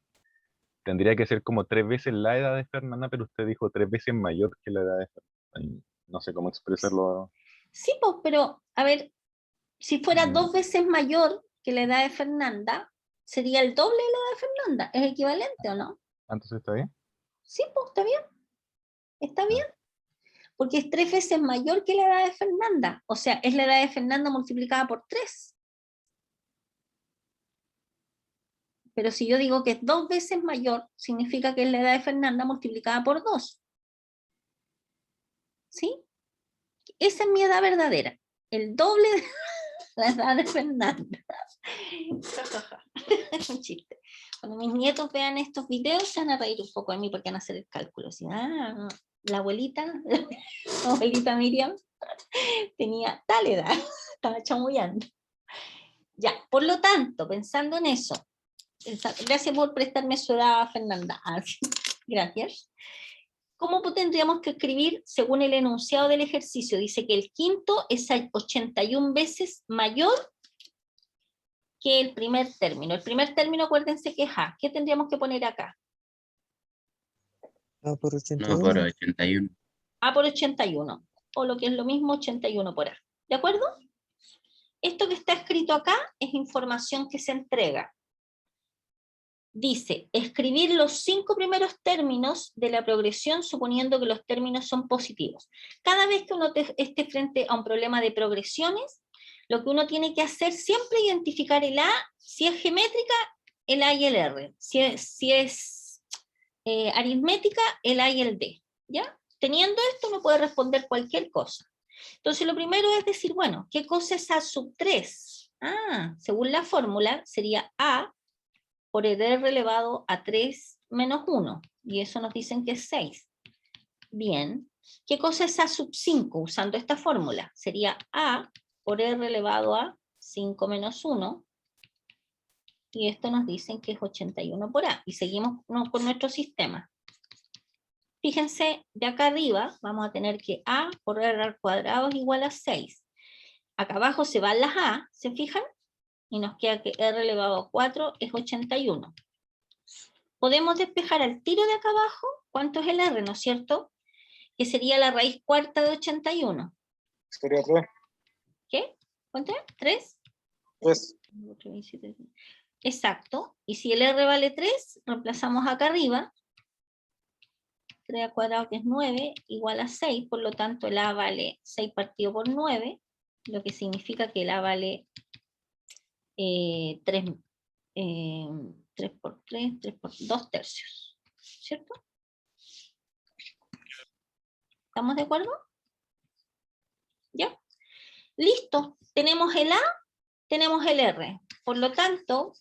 F: tendría que ser como 3 veces la edad de Fernanda, pero usted dijo 3 veces mayor que la edad de Fernanda. No sé cómo expresarlo.
A: Sí, pues, pero, a ver, si fuera
F: Mm,
A: 2 veces mayor que la edad de Fernanda, sería el doble de la edad de Fernanda. ¿Es equivalente o no?
F: Entonces, ¿está bien?
A: Sí, pues, está bien. Está
F: Ah,
A: bien. Porque es 3 veces mayor que la edad de Fernanda. O sea, es la edad de Fernanda multiplicada por 3. Pero si yo digo que es 2 veces mayor, significa que es la edad de Fernanda multiplicada por 2. ¿Sí? Esa es mi edad verdadera. El doble La edad de Fernanda. Ja, ja, ja. Es un chiste. Cuando mis nietos vean estos videos se van a reír un poco de mí porque van a hacer el cálculo. Así, la abuelita Miriam tenía tal edad, estaba chamullando. Ya, por lo tanto, pensando en eso, gracias por prestarme su edad, Fernanda. Gracias. ¿Cómo tendríamos que escribir según el enunciado del ejercicio? Dice que el quinto es 81 veces mayor que el primer término. El primer término, acuérdense que es A. ¿Qué tendríamos que poner acá?
B: A por
C: No, por
B: 81.
C: 81.
A: A por 81, o lo que es lo mismo, 81 por A. ¿De acuerdo? Esto que está escrito acá es información que se entrega. Dice, escribir los 5 primeros términos de la progresión suponiendo que los términos son positivos. Cada vez que uno esté frente a un problema de progresiones, lo que uno tiene que hacer siempre es identificar el A, si es geométrica, el A y el R. Si es aritmética, el A y el D. ¿Ya? Teniendo esto, uno puede responder cualquier cosa. Entonces, lo primero es decir, bueno, ¿qué cosa es A sub 3? Según la fórmula, sería A por el R elevado a 3 menos 1, y eso nos dicen que es 6. Bien, ¿qué cosa es A sub 5 usando esta fórmula? Sería A por R elevado a 5 menos 1, y esto nos dicen que es 81 por A, y seguimos con nuestro sistema. Fíjense, de acá arriba vamos a tener que A por R al cuadrado es igual a 6. Acá abajo se van las A, ¿se fijan? Y nos queda que R elevado a 4 es 81. Podemos despejar al tiro de acá abajo cuánto es el R, ¿no es cierto? Que sería la raíz cuarta de 81.
E: Sería 3.
A: ¿Qué? ¿Cuánto es? ¿3?
E: 3.
A: Exacto. Y si el R vale 3, reemplazamos acá arriba. 3 al cuadrado, que es 9, igual a 6. Por lo tanto, el A vale 6 partido por 9, lo que significa que el A vale 3 por 3, 3 por 2 tercios. ¿Cierto? ¿Estamos de acuerdo? ¿Ya? Listo. Tenemos el A, tenemos el R. Por lo tanto,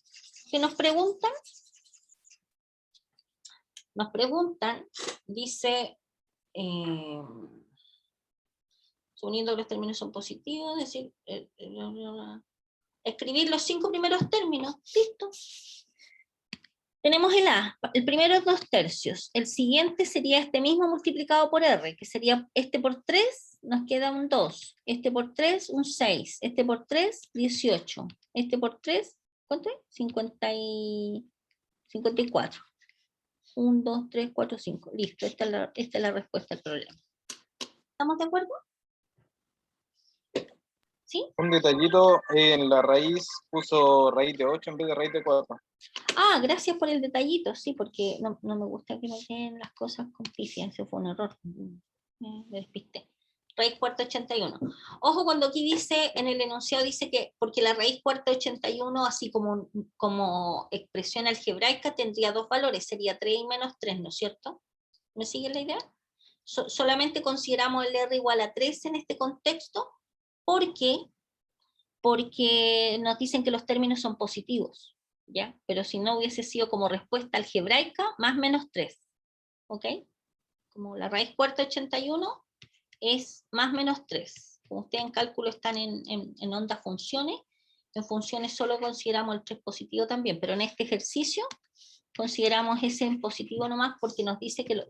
A: ¿qué nos preguntan? Nos preguntan, dice, suponiendo que los términos son positivos, es decir, escribir los 5 primeros términos. Listo. Tenemos el A, el primero es 2 tercios, el siguiente sería este mismo multiplicado por R, que sería este por 3, nos queda un 2, este por 3, un 6, este por 3, 18, este por 3, ¿cuánto es? 54. 1, 2, 3, 4, 5, listo, esta es la respuesta al problema. ¿Estamos de acuerdo? ¿Sí?
E: Un detallito, en la raíz puso raíz de 8 en vez de raíz de 4.
A: Gracias por el detallito, sí, porque no me gusta que me queden las cosas con pifia, ese fue un error, me despisté. Raíz cuarta 81. Ojo, cuando aquí dice, en el enunciado dice que, porque la raíz cuarta 81, así como expresión algebraica, tendría 2 valores, sería 3 y menos 3, ¿no es cierto? ¿Me sigue la idea? Solamente consideramos el R igual a 3 en este contexto, porque nos dicen que los términos son positivos, ¿ya? Pero si no hubiese sido como respuesta algebraica, más menos 3, ¿ok? Como la raíz cuarta 81 es más menos 3. Como ustedes en cálculo están en ondas funciones, en funciones solo consideramos el 3 positivo también, pero en este ejercicio consideramos ese en positivo nomás porque nos dice que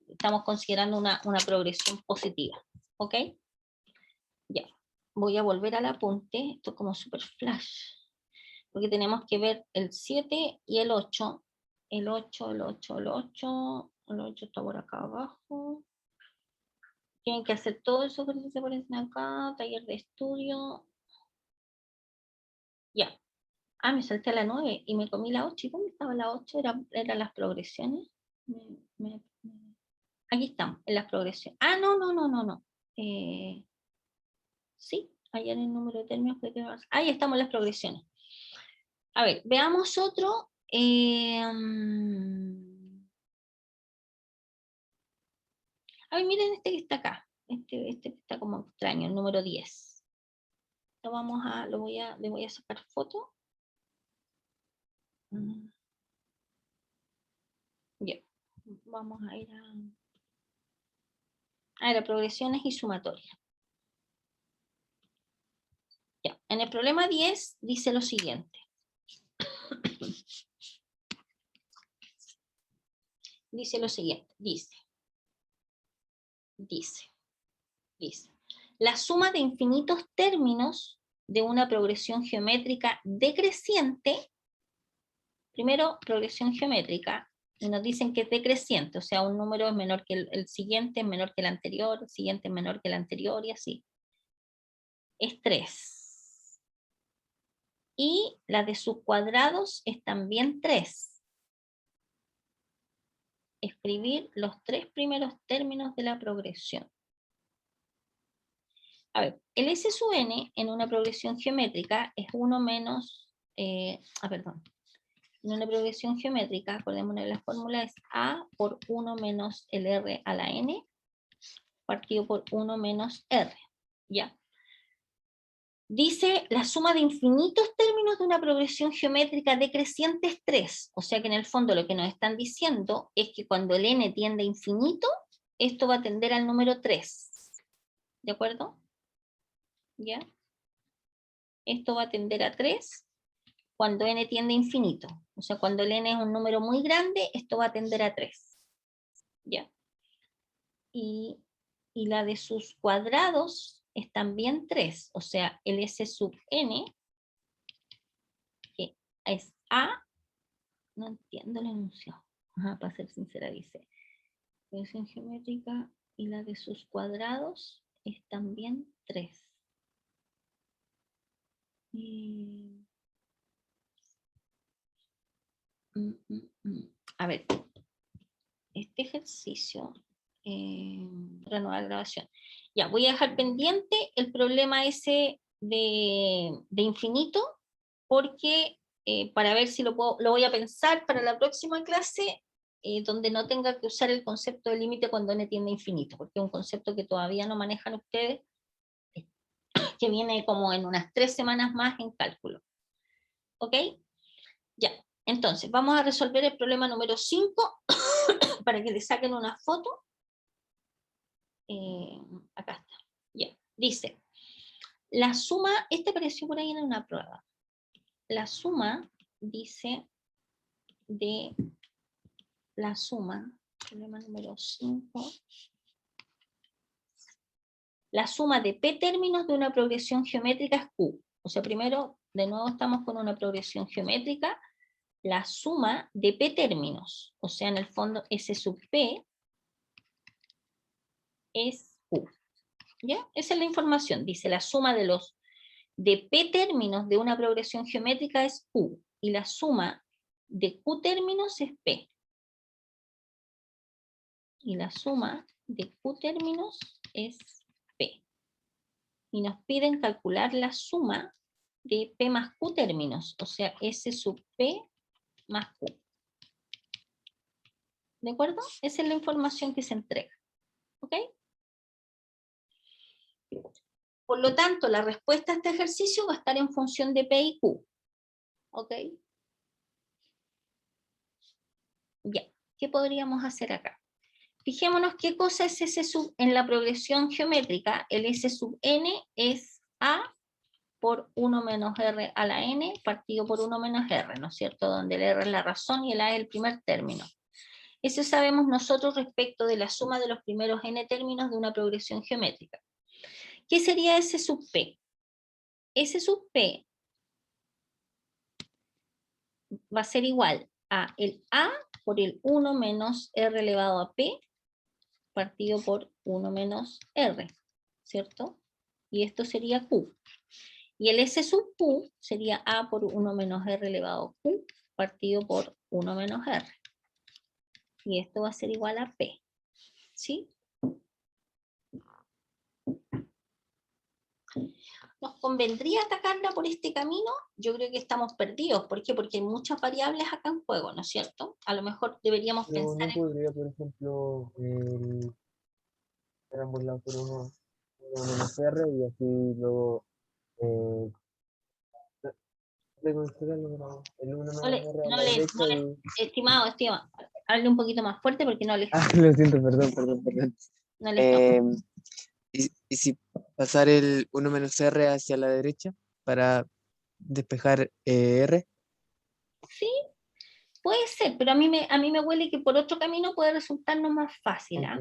A: estamos considerando una progresión positiva, ¿ok? Ya. Voy a volver al apunte, esto es como super flash, porque tenemos que ver el 7 y el 8, el 8 está por acá abajo, tienen que hacer todo eso que se aparecen acá, taller de estudio, ya, me salté a la 9 y me comí la 8, ¿y dónde estaba la 8? ¿Eran las progresiones? Aquí estamos, en las progresiones, no, sí, allá en el número de términos, ahí estamos en las progresiones. A ver, veamos otro. A ver, miren este que está acá. Este que está como extraño, el número 10. le voy a sacar foto. Ya, vamos a ir a las progresiones y sumatorias. Ya, en el problema 10 dice lo siguiente. Dice lo siguiente, dice. La suma de infinitos términos de una progresión geométrica decreciente, primero progresión geométrica, y nos dicen que es decreciente, o sea, un número es menor que el siguiente, es menor que el anterior, el siguiente es menor que el anterior, y así. Es 3. Y la de sus cuadrados es también 3. Escribir los 3 primeros términos de la progresión. A ver, el S sub n en una progresión geométrica es 1 menos, en una progresión geométrica, acordémonos de la fórmula, es A por 1 menos el R a la N, partido por 1 menos R, ¿ya? Dice, la suma de infinitos términos de una progresión geométrica decreciente es 3, o sea que en el fondo lo que nos están diciendo es que cuando el N tiende a infinito, esto va a tender al número 3, ¿de acuerdo? ¿Ya? Esto va a tender a 3 cuando n tiende a infinito. O sea, cuando el n es un número muy grande, esto va a tender a 3. ¿Ya? Y la de sus cuadrados es también 3. O sea, el S sub n, que es A, no entiendo el enunciado. Para ser sincera, dice. Progresión geométrica y la de sus cuadrados es también 3. A ver, este ejercicio, renovar grabación. Ya, voy a dejar pendiente el problema ese de infinito, porque para ver si lo voy a pensar para la próxima clase, donde no tenga que usar el concepto de límite cuando n tiende a infinito, porque es un concepto que todavía no manejan ustedes, que viene como en unas 3 semanas más en cálculo. ¿Ok? Ya, entonces, vamos a resolver el problema número 5, para que le saquen una foto. Acá está. Ya, dice, la suma, este apareció por ahí en una prueba. La suma, dice, de la suma, problema número 5, la suma de p términos de una progresión geométrica es Q. O sea, primero, de nuevo estamos con una progresión geométrica, la suma de p términos, o sea, en el fondo S sub p es Q. ¿Ya? Esa es la información. Dice, la suma de p términos de una progresión geométrica es Q, y la suma de Q términos es P. Y la suma de Q términos es P. Y nos piden calcular la suma de P más Q términos, o sea, S sub P más Q. ¿De acuerdo? Esa es la información que se entrega. ¿Ok? Por lo tanto, la respuesta a este ejercicio va a estar en función de P y Q. ¿Ok? Ya. ¿Qué podríamos hacer acá? Fijémonos qué cosa es S sub, en la progresión geométrica, el S sub n es A por 1 menos R a la n partido por 1 menos R, ¿no es cierto? Donde el R es la razón y el A es el primer término. Eso sabemos nosotros respecto de la suma de los primeros n términos de una progresión geométrica. ¿Qué sería S sub P? S sub P va a ser igual a el A por el 1 menos R elevado a P partido por 1 menos R, ¿cierto? Y esto sería Q. Y el S sub Q sería A por 1 menos R elevado a Q partido por 1 menos R. Y esto va a ser igual a P. ¿Sí? ¿Nos convendría atacarla por este camino? Yo creo que estamos perdidos. ¿Por qué? Porque hay muchas variables acá en juego, ¿no es cierto? A lo mejor deberíamos
B: Pero
A: pensar
B: no podría, por ejemplo, ser ambos lados por uno menos R y así luego Eh, reconstruir el número, el 1
A: No
B: menos
A: le,
B: R a
A: no
B: la
A: le,
B: derecha
A: no le- estimado, hable un poquito más fuerte porque no le,
B: Lo siento, perdón.
A: no le está.
B: Eh, y si pasar el 1 menos R hacia la derecha para despejar R.
A: Sí, puede ser, pero a mí me huele que por otro camino puede resultarnos más fácil, ¿ah?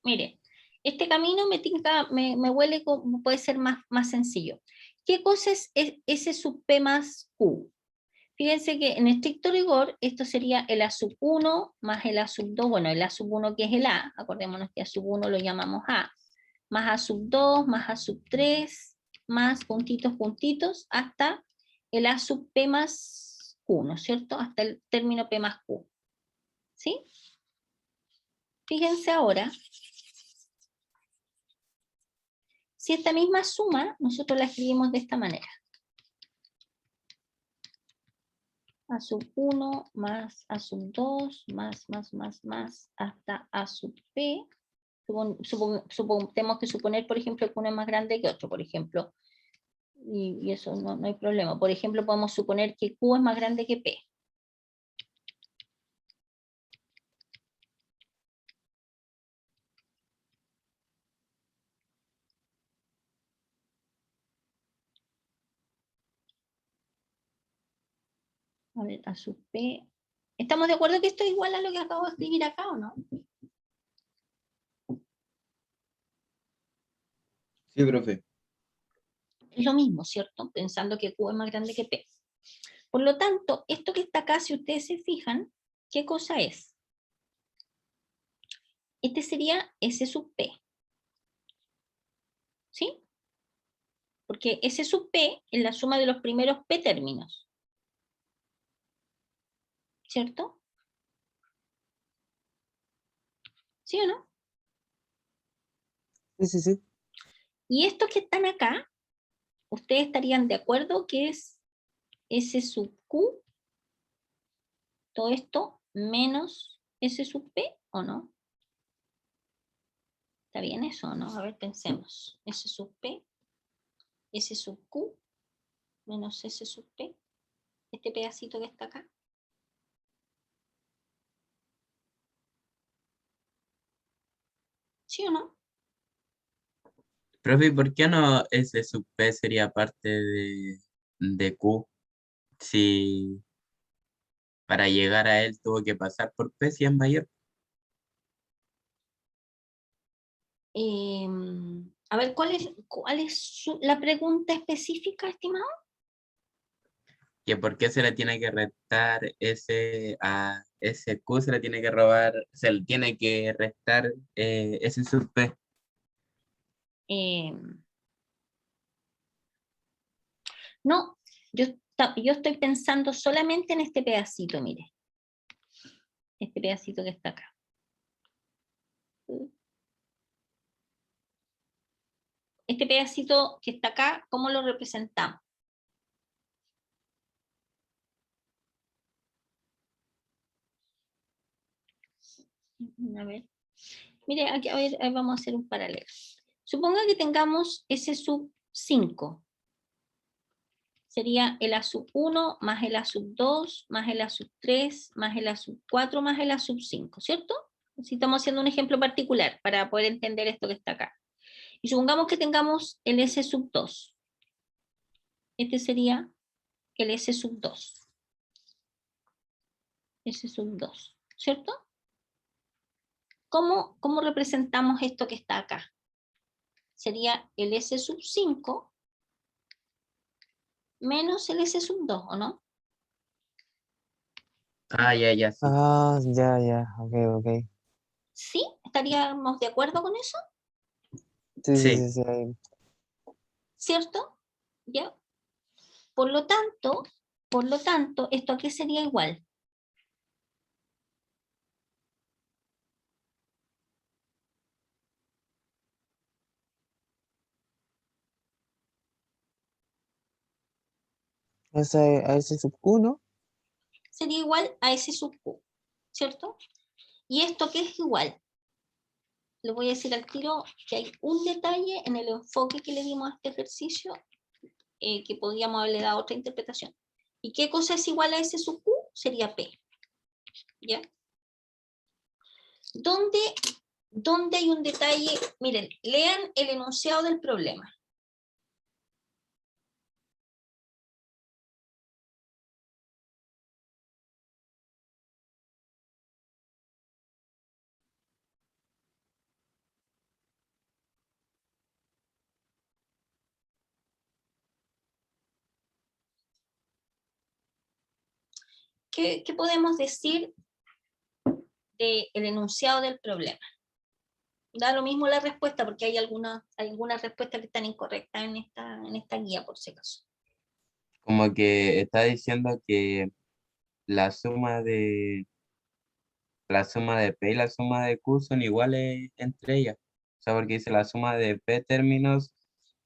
A: Mire, este camino me huele como puede ser más sencillo. ¿Qué cosa es S sub P más Q? Fíjense que en estricto rigor esto sería el A sub 1 más el A sub 2, bueno, el A sub 1 que es el A, acordémonos que A sub 1 lo llamamos A, más A sub 2, más A sub 3, más puntitos, puntitos, hasta el A sub P más Q, ¿no es cierto? Hasta el término P más Q. ¿Sí? Fíjense ahora, si esta misma suma, nosotros la escribimos de esta manera. A sub 1 más A sub 2 más, hasta A sub P. Tenemos que suponer, por ejemplo, que uno es más grande que otro, por ejemplo. Y eso no hay problema. Por ejemplo, podemos suponer que Q es más grande que P. A ver, A sub P. ¿Estamos de acuerdo que esto es igual a lo que acabo de escribir acá o no?
G: Sí, profe.
A: Es lo mismo, ¿cierto? Pensando que Q es más grande que P. Por lo tanto, esto que está acá, si ustedes se fijan, ¿qué cosa es? Este sería S sub P. ¿Sí? Porque S sub P es la suma de los primeros P términos. ¿Cierto? ¿Sí o no?
B: Sí.
A: Y estos que están acá, ¿ustedes estarían de acuerdo que es S sub Q, todo esto, menos S sub P, o no? ¿Está bien eso o no? A ver, pensemos. S sub P, S sub Q, menos S sub P. Este pedacito que está acá. ¿Sí o no?
C: Profe, ¿y por qué no S sub P sería parte de Q? Si para llegar a él tuvo que pasar por P si es mayor.
A: A ver, ¿cuál es la pregunta específica, estimado?
C: Que por qué se le tiene que restar S a ese Q, se le tiene que robar, se le tiene que restar S sub P.
A: No, yo estoy pensando solamente en este pedacito, mire. Este pedacito que está acá. Este pedacito que está acá, ¿cómo lo representamos? A ver. Mire, aquí a ver, ahí vamos a hacer un paralelo. Suponga que tengamos S sub 5. Sería el A sub 1 más el A sub 2 más el A sub 3 más el A sub 4 más el A sub 5, ¿cierto? Si estamos haciendo un ejemplo particular para poder entender esto que está acá. Y supongamos que tengamos el S sub 2. Este sería el S sub 2. S sub 2, ¿cierto? ¿Cómo representamos esto que está acá? Sería el S sub 5 menos el S sub 2, ¿o no?
C: Ah, ya, sí.
B: Ya, ok.
A: ¿Sí? ¿Estaríamos de acuerdo con eso?
C: Sí.
B: Sí. Ahí.
A: ¿Cierto? ¿Ya? Por lo tanto, ¿esto a qué sería igual?
B: A ese sub 1.
A: Sería igual a S sub Q, ¿cierto? ¿Y esto qué es igual? Le voy a decir al tiro que hay un detalle en el enfoque que le dimos a este ejercicio que podríamos haberle dado otra interpretación. ¿Y qué cosa es igual a S sub Q? Sería P. ¿Ya? ¿Dónde hay un detalle? Miren, lean el enunciado del problema. ¿Qué podemos decir del enunciado del problema? Da lo mismo la respuesta, porque hay algunas respuestas que están incorrectas en esta guía, por si acaso.
C: Como que está diciendo que la suma de P y la suma de Q son iguales entre ellas. O sea, porque dice la suma de P términos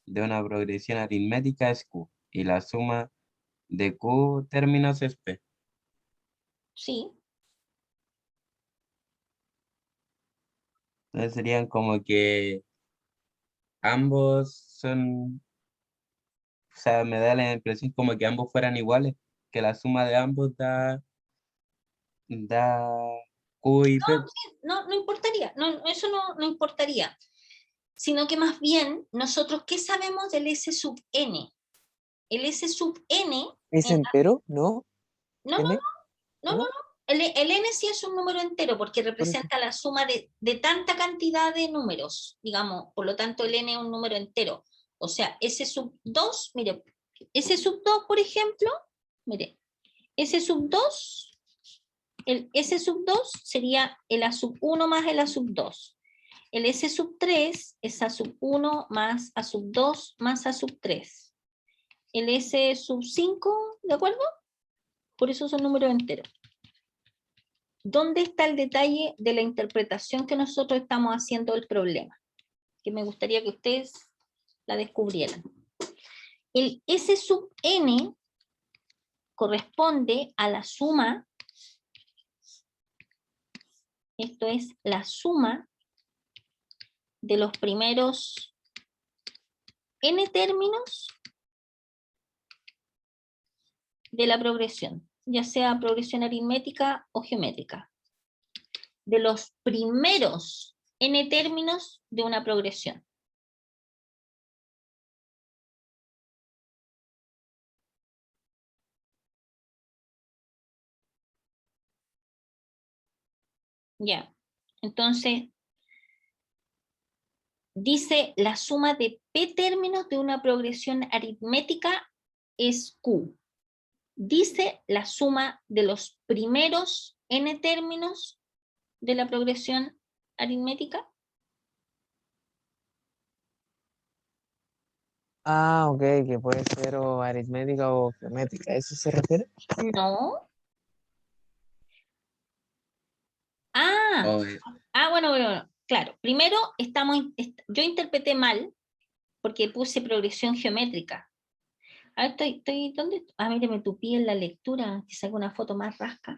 C: de una progresión aritmética es Q y la suma de Q términos es P.
A: Sí,
C: Entonces serían como que ambos son, o sea, me da la impresión como que ambos fueran iguales, que la suma de ambos da Q y P.
A: no importaría, eso no importaría, sino que más bien, nosotros, ¿qué sabemos del S sub n? El S sub n,
B: ¿Es entero? ¿No?
A: no,
B: ¿N?
A: no,
B: ¿No?
A: el n sí es un número entero, porque representa la suma de tanta cantidad de números, digamos, por lo tanto el n es un número entero. O sea, S sub 2, mire, S sub 2, por ejemplo, mire, S sub 2, el S sub 2 sería el A sub 1 más el A sub 2. El S sub 3 es A sub 1 más A sub 2 más A sub 3. El S sub 5, ¿de acuerdo? Por eso son números enteros. ¿Dónde está el detalle de la interpretación que nosotros estamos haciendo del problema? Que me gustaría que ustedes la descubrieran. El S sub n corresponde a la suma, esto es la suma de los primeros n términos de la progresión, ya sea progresión aritmética o geométrica. De los primeros n términos de una progresión. Ya, entonces, dice la suma de p términos de una progresión aritmética es Q. Dice la suma de los primeros n términos de la progresión aritmética.
B: Ah, ok, que puede ser o aritmética o geométrica. ¿A eso se refiere?
A: No.
C: O,
A: Bueno, claro. Primero, yo interpreté mal porque puse progresión geométrica. ¿Dónde? Mire, me tupí en la lectura, que saco una foto más rasca.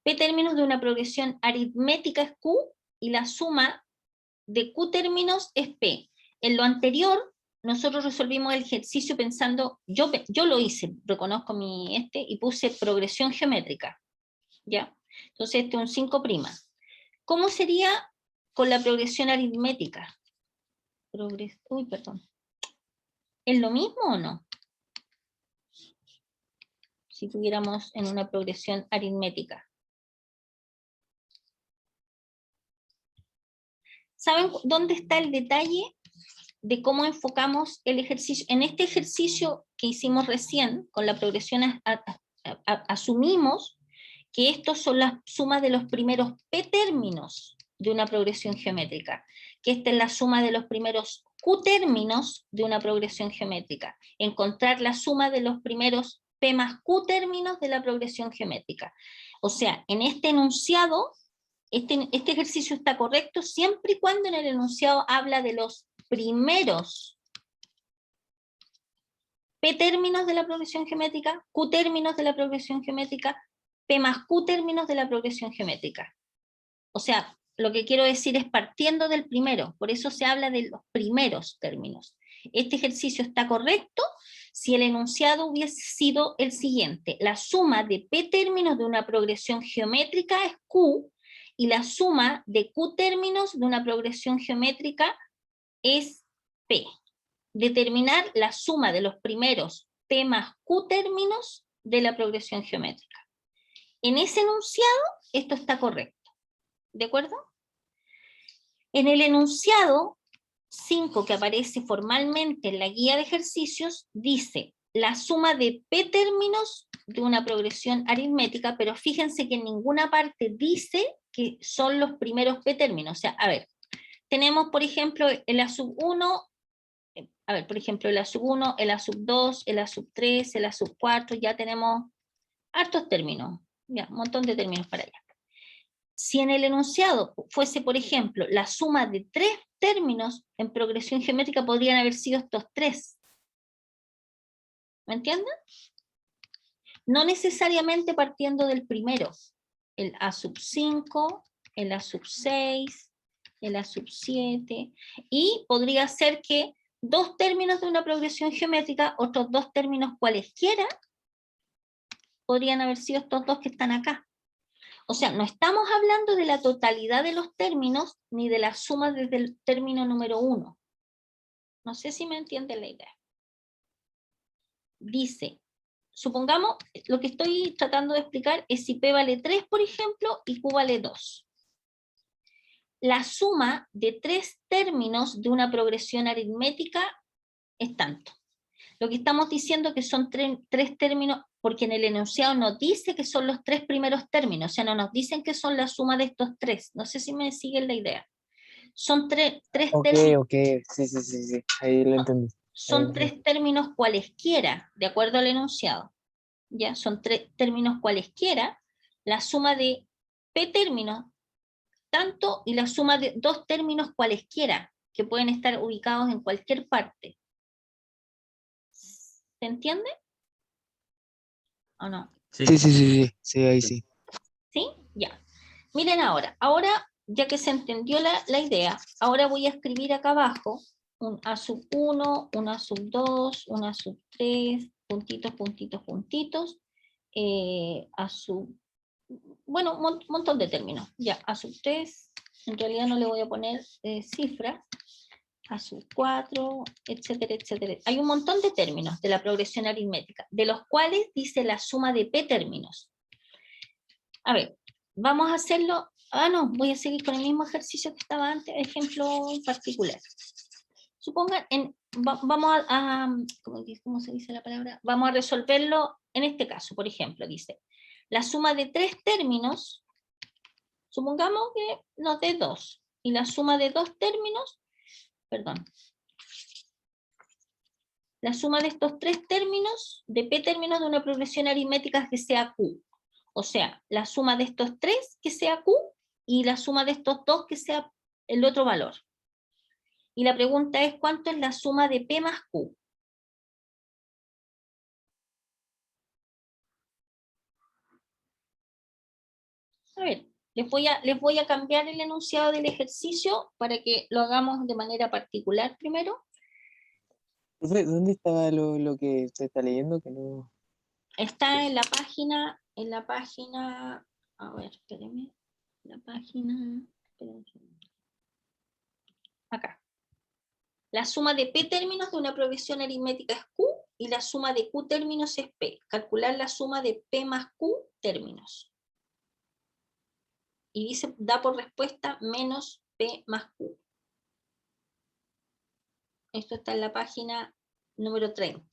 A: P términos de una progresión aritmética es Q y la suma de Q términos es P. En lo anterior, nosotros resolvimos el ejercicio pensando, yo lo hice, reconozco y puse progresión geométrica. ¿Ya? Entonces este es un 5'. ¿Cómo sería con la progresión aritmética? Perdón. ¿Es lo mismo o no? Si tuviéramos en una progresión aritmética. ¿Saben dónde está el detalle de cómo enfocamos el ejercicio? En este ejercicio que hicimos recién, con la progresión, asumimos que estos son las sumas de los primeros p términos de una progresión geométrica, que esta es la suma de los primeros q términos de una progresión geométrica, encontrar la suma de los primeros p más q términos de la progresión geométrica. O sea, en este enunciado, este ejercicio está correcto siempre y cuando en el enunciado habla de los primeros p términos de la progresión geométrica, q términos de la progresión geométrica, p más q términos de la progresión geométrica. O sea, lo que quiero decir es partiendo del primero, por eso se habla de los primeros términos. Este ejercicio está correcto si el enunciado hubiese sido el siguiente: la suma de p términos de una progresión geométrica es q, y la suma de q términos de una progresión geométrica es p. Determinar la suma de los primeros p más q términos de la progresión geométrica. En ese enunciado, esto está correcto. ¿De acuerdo? En el enunciado 5 que aparece formalmente en la guía de ejercicios, dice la suma de p términos de una progresión aritmética, pero fíjense que en ninguna parte dice que son los primeros p términos. O sea, a ver, tenemos, por ejemplo, el A sub 1, a ver, por ejemplo, el A sub 1, el A sub 2, el A sub 3, el A sub 4, ya tenemos hartos términos, ya, un montón de términos para allá. Si en el enunciado fuese, por ejemplo, la suma de 3 términos en progresión geométrica, podrían haber sido estos 3. ¿Me entienden? No necesariamente partiendo del primero. El A sub 5, el A sub 6, el A sub 7, y podría ser que 2 términos de una progresión geométrica, otros 2 términos cualesquiera, podrían haber sido estos 2 que están acá. O sea, no estamos hablando de la totalidad de los términos, ni de la suma desde el término número 1. No sé si me entienden la idea. Dice, supongamos, lo que estoy tratando de explicar es si P vale 3, por ejemplo, y Q vale 2. La suma de 3 términos de una progresión aritmética es tanto. Lo que estamos diciendo es que son 3 términos, porque en el enunciado nos dice que son los 3 primeros términos, o sea, no nos dicen que son la suma de estos 3. No sé si me siguen la idea. Son 3 términos.
B: Ok, sí, ahí lo entendí.
A: Son 3 términos cualesquiera, de acuerdo al enunciado. ¿Ya? Son 3 términos cualesquiera, la suma de p términos, tanto, y la suma de 2 términos cualesquiera, que pueden estar ubicados en cualquier parte. ¿Se entiende? ¿O no?
C: Sí.
B: Sí, ahí sí.
A: ¿Sí? Ya. Miren ahora, ya que se entendió la idea, ahora voy a escribir acá abajo un A sub 1, un A sub 2, un A sub 3, puntitos, puntitos, puntitos, A sub, bueno, un montón de términos. Ya, A sub 3, en realidad no le voy a poner cifras, A sub 4, etcétera, etcétera. Hay un montón de términos de la progresión aritmética, de los cuales dice la suma de p términos. A ver, vamos a hacerlo. No, voy a seguir con el mismo ejercicio que estaba antes, ejemplo particular. Supongan, vamos ¿cómo se dice la palabra? Vamos a resolverlo en este caso, por ejemplo, dice, la suma de 3 términos, supongamos que nos dé 2, y la suma de 2 términos, perdón, la suma de estos 3 términos, de p términos de una progresión aritmética que sea q. O sea, la suma de estos 3 que sea q, y la suma de estos 2 que sea el otro valor. Y la pregunta es, ¿cuánto es la suma de p más q? A ver, les voy a cambiar el enunciado del ejercicio para que lo hagamos de manera particular primero.
B: Profe, ¿dónde estaba lo que usted está leyendo? Que no...
A: Está en la página, a ver, espérenme, acá. La suma de p términos de una progresión aritmética es q, y la suma de q términos es p. Calcular la suma de p más q términos. Y dice, da por respuesta menos p más q. Esto está en la página número 30.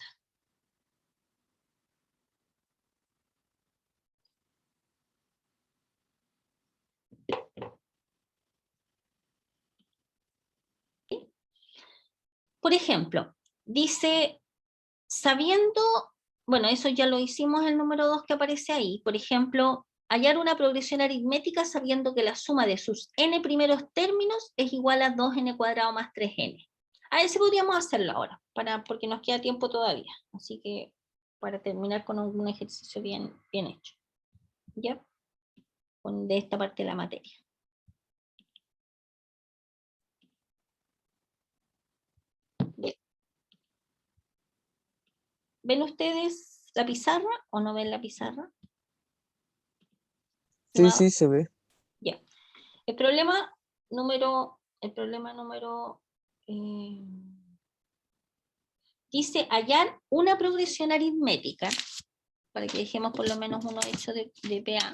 A: Por ejemplo, dice, sabiendo, bueno, eso ya lo hicimos el número 2 que aparece ahí, por ejemplo, hallar una progresión aritmética sabiendo que la suma de sus n primeros términos es igual a 2n² más 3n. A ese podríamos hacerlo ahora, porque nos queda tiempo todavía, así que para terminar con un ejercicio bien hecho, ¿ya? De esta parte de la materia. Bien. ¿Ven ustedes la pizarra o no ven la pizarra?
B: Sí,
A: ¿No?
B: sí, se ve.
A: Ya. El problema número dice hallar una progresión aritmética, para que dejemos por lo menos uno hecho de PA.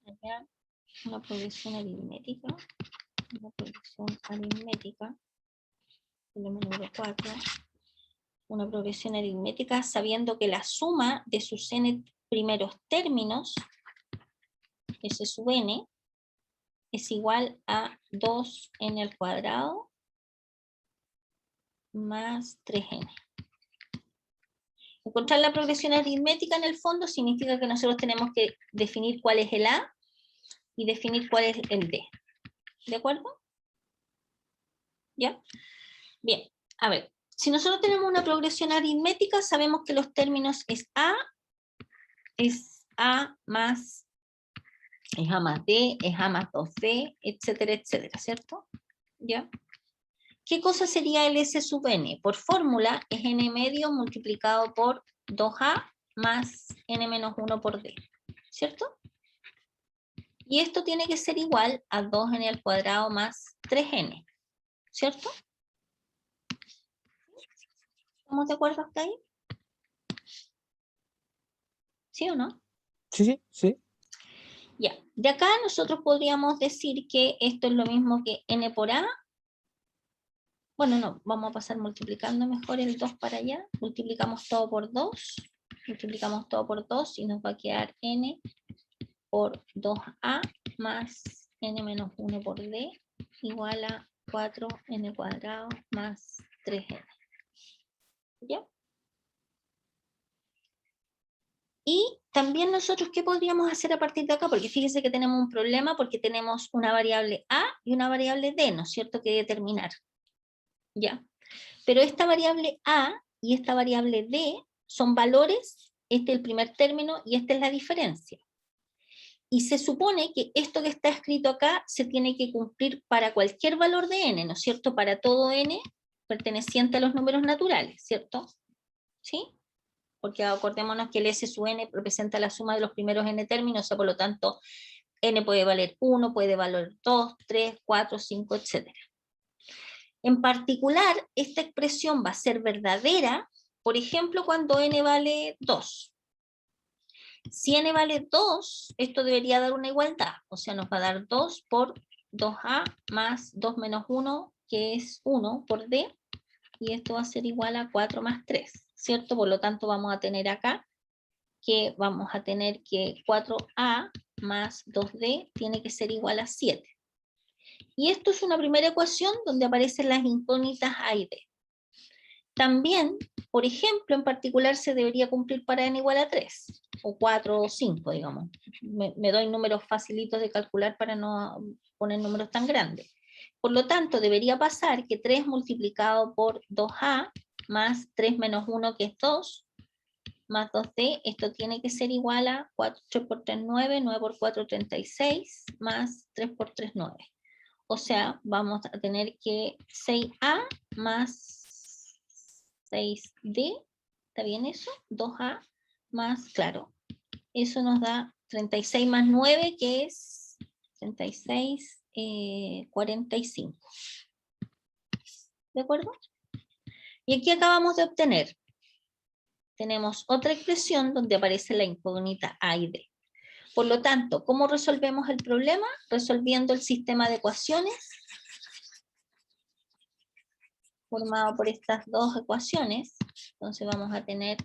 A: Hallar una progresión aritmética, problema número 4, una progresión aritmética sabiendo que la suma de sus n primeros términos, S sub n, es igual a 2n al cuadrado más 3n. Encontrar la progresión aritmética en el fondo significa que nosotros tenemos que definir cuál es el A y definir cuál es el D. ¿De acuerdo? ¿Ya? Bien, a ver. Si nosotros tenemos una progresión aritmética, sabemos que los términos es A más D, es A más 2D, etcétera, etcétera, ¿cierto? ¿Ya? ¿Qué cosa sería el S sub n? Por fórmula es n medio multiplicado por 2a más n menos 1 por d, ¿cierto? Y esto tiene que ser igual a 2n al cuadrado más 3n, ¿cierto? ¿Estamos de acuerdo hasta ahí? ¿Sí o no?
B: Sí, sí, sí.
A: Ya, de acá nosotros podríamos decir que esto es lo mismo que n por a. Bueno, no, vamos a pasar multiplicando mejor el 2 para allá. Multiplicamos todo por 2. Multiplicamos todo por 2 y nos va a quedar n por 2a más n menos 1 por d igual a 4n cuadrado más 3n. ¿Ya? Y también nosotros, ¿qué podríamos hacer a partir de acá? Porque fíjense que tenemos un problema porque tenemos una variable a y una variable d, ¿no es cierto?, que determinar. ¿Ya? Pero esta variable a y esta variable d son valores, este es el primer término y esta es la diferencia. Y se supone que esto que está escrito acá se tiene que cumplir para cualquier valor de n, ¿no es cierto? Para todo n perteneciente a los números naturales, ¿cierto? ¿Sí? Porque acordémonos que el S sub n representa la suma de los primeros n términos, o sea, por lo tanto, n puede valer 1, puede valer 2, 3, 4, 5, etc. En particular, esta expresión va a ser verdadera, por ejemplo, cuando n vale 2. Si n vale 2, esto debería dar una igualdad, o sea, nos va a dar 2 por 2a más 2 menos 1, que es 1 por d, y esto va a ser igual a 4 más 3, ¿cierto? Por lo tanto, vamos a tener acá que vamos a tener que 4a más 2d tiene que ser igual a 7. Y esto es una primera ecuación donde aparecen las incógnitas a y d. También, por ejemplo, en particular se debería cumplir para n igual a 3, o 4 o 5, digamos. Me doy números facilitos de calcular para no poner números tan grandes. Por lo tanto, debería pasar que 3 multiplicado por 2a más 3 menos 1, que es 2, más 2d, esto tiene que ser igual a 3 por 3, 9, 9 por 4, 36, más 3 por 3, 9. O sea, vamos a tener que 6a más 6d, ¿está bien eso? 2a más, claro, eso nos da 36 más 9, que es 36, 45. ¿De acuerdo? Y aquí acabamos de obtener, tenemos otra expresión donde aparece la incógnita a y d. Por lo tanto, ¿cómo resolvemos el problema? Resolviendo el sistema de ecuaciones formado por estas dos ecuaciones. Entonces vamos a tener,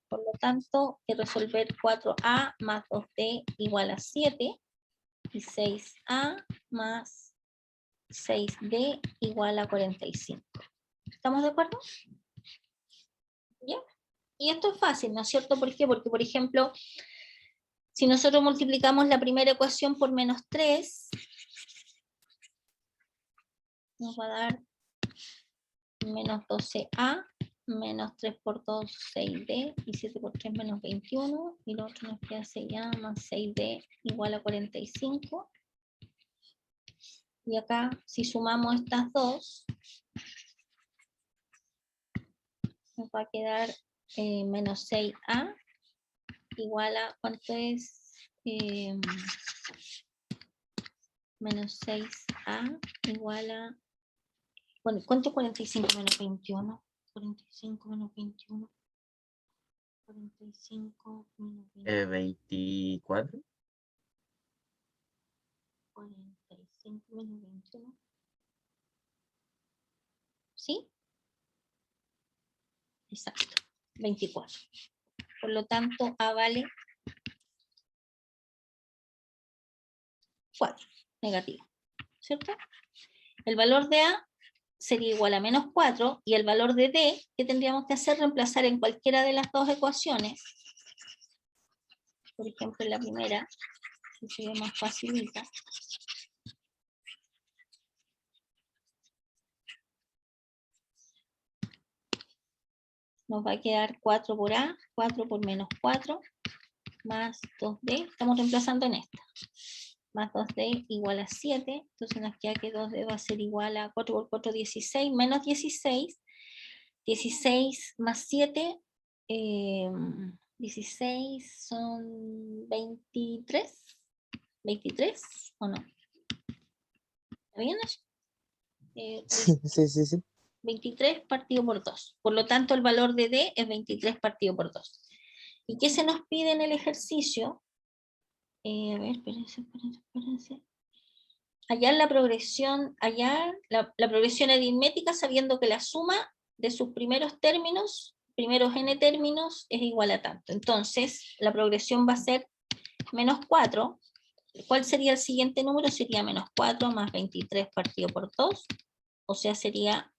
A: por lo tanto, que resolver 4a más 2d igual a 7 y 6a más 6d igual a 45. ¿Estamos de acuerdo? ¿Bien? Y esto es fácil, ¿no es cierto? ¿Por qué? Porque, por ejemplo, si nosotros multiplicamos la primera ecuación por menos 3, nos va a dar menos 12a, menos 3 por 2, 6d, y 7 por 3, menos 21, y lo otro nos queda 6a más 6d igual a 45. Y acá, si sumamos estas dos, nos va a quedar menos 6a igual a, ¿cuánto es? Menos 6a igual a, bueno, ¿cuánto es 45 menos 21? 45 menos 21. 45 menos 21.
C: 24.
A: 45 menos 21. ¿Sí? Exacto, 24. Por lo tanto, A vale 4, negativo, ¿cierto? El valor de A sería igual a menos 4 y el valor de D, que tendríamos que hacer, reemplazar en cualquiera de las dos ecuaciones. Por ejemplo, en la primera, que se ve más facilita. Nos va a quedar 4 por A, 4 por menos 4, más 2D, estamos reemplazando en esta. Más 2D igual a 7, entonces nos queda que 2D va a ser igual a 4 por 4, 16, menos 16, 16 más 7, 16 son 23, 23 o no. ¿Está bien eso?
B: Sí.
A: 23 partido por 2. Por lo tanto, el valor de D es 23 partido por 2. ¿Y qué se nos pide en el ejercicio? A ver, espérense. Hallar la progresión, la progresión aritmética sabiendo que la suma de sus primeros términos, primeros n términos, es igual a tanto. Entonces, la progresión va a ser menos 4. ¿Cuál sería el siguiente número? Sería menos 4 más 23 partido por 2. O sea, sería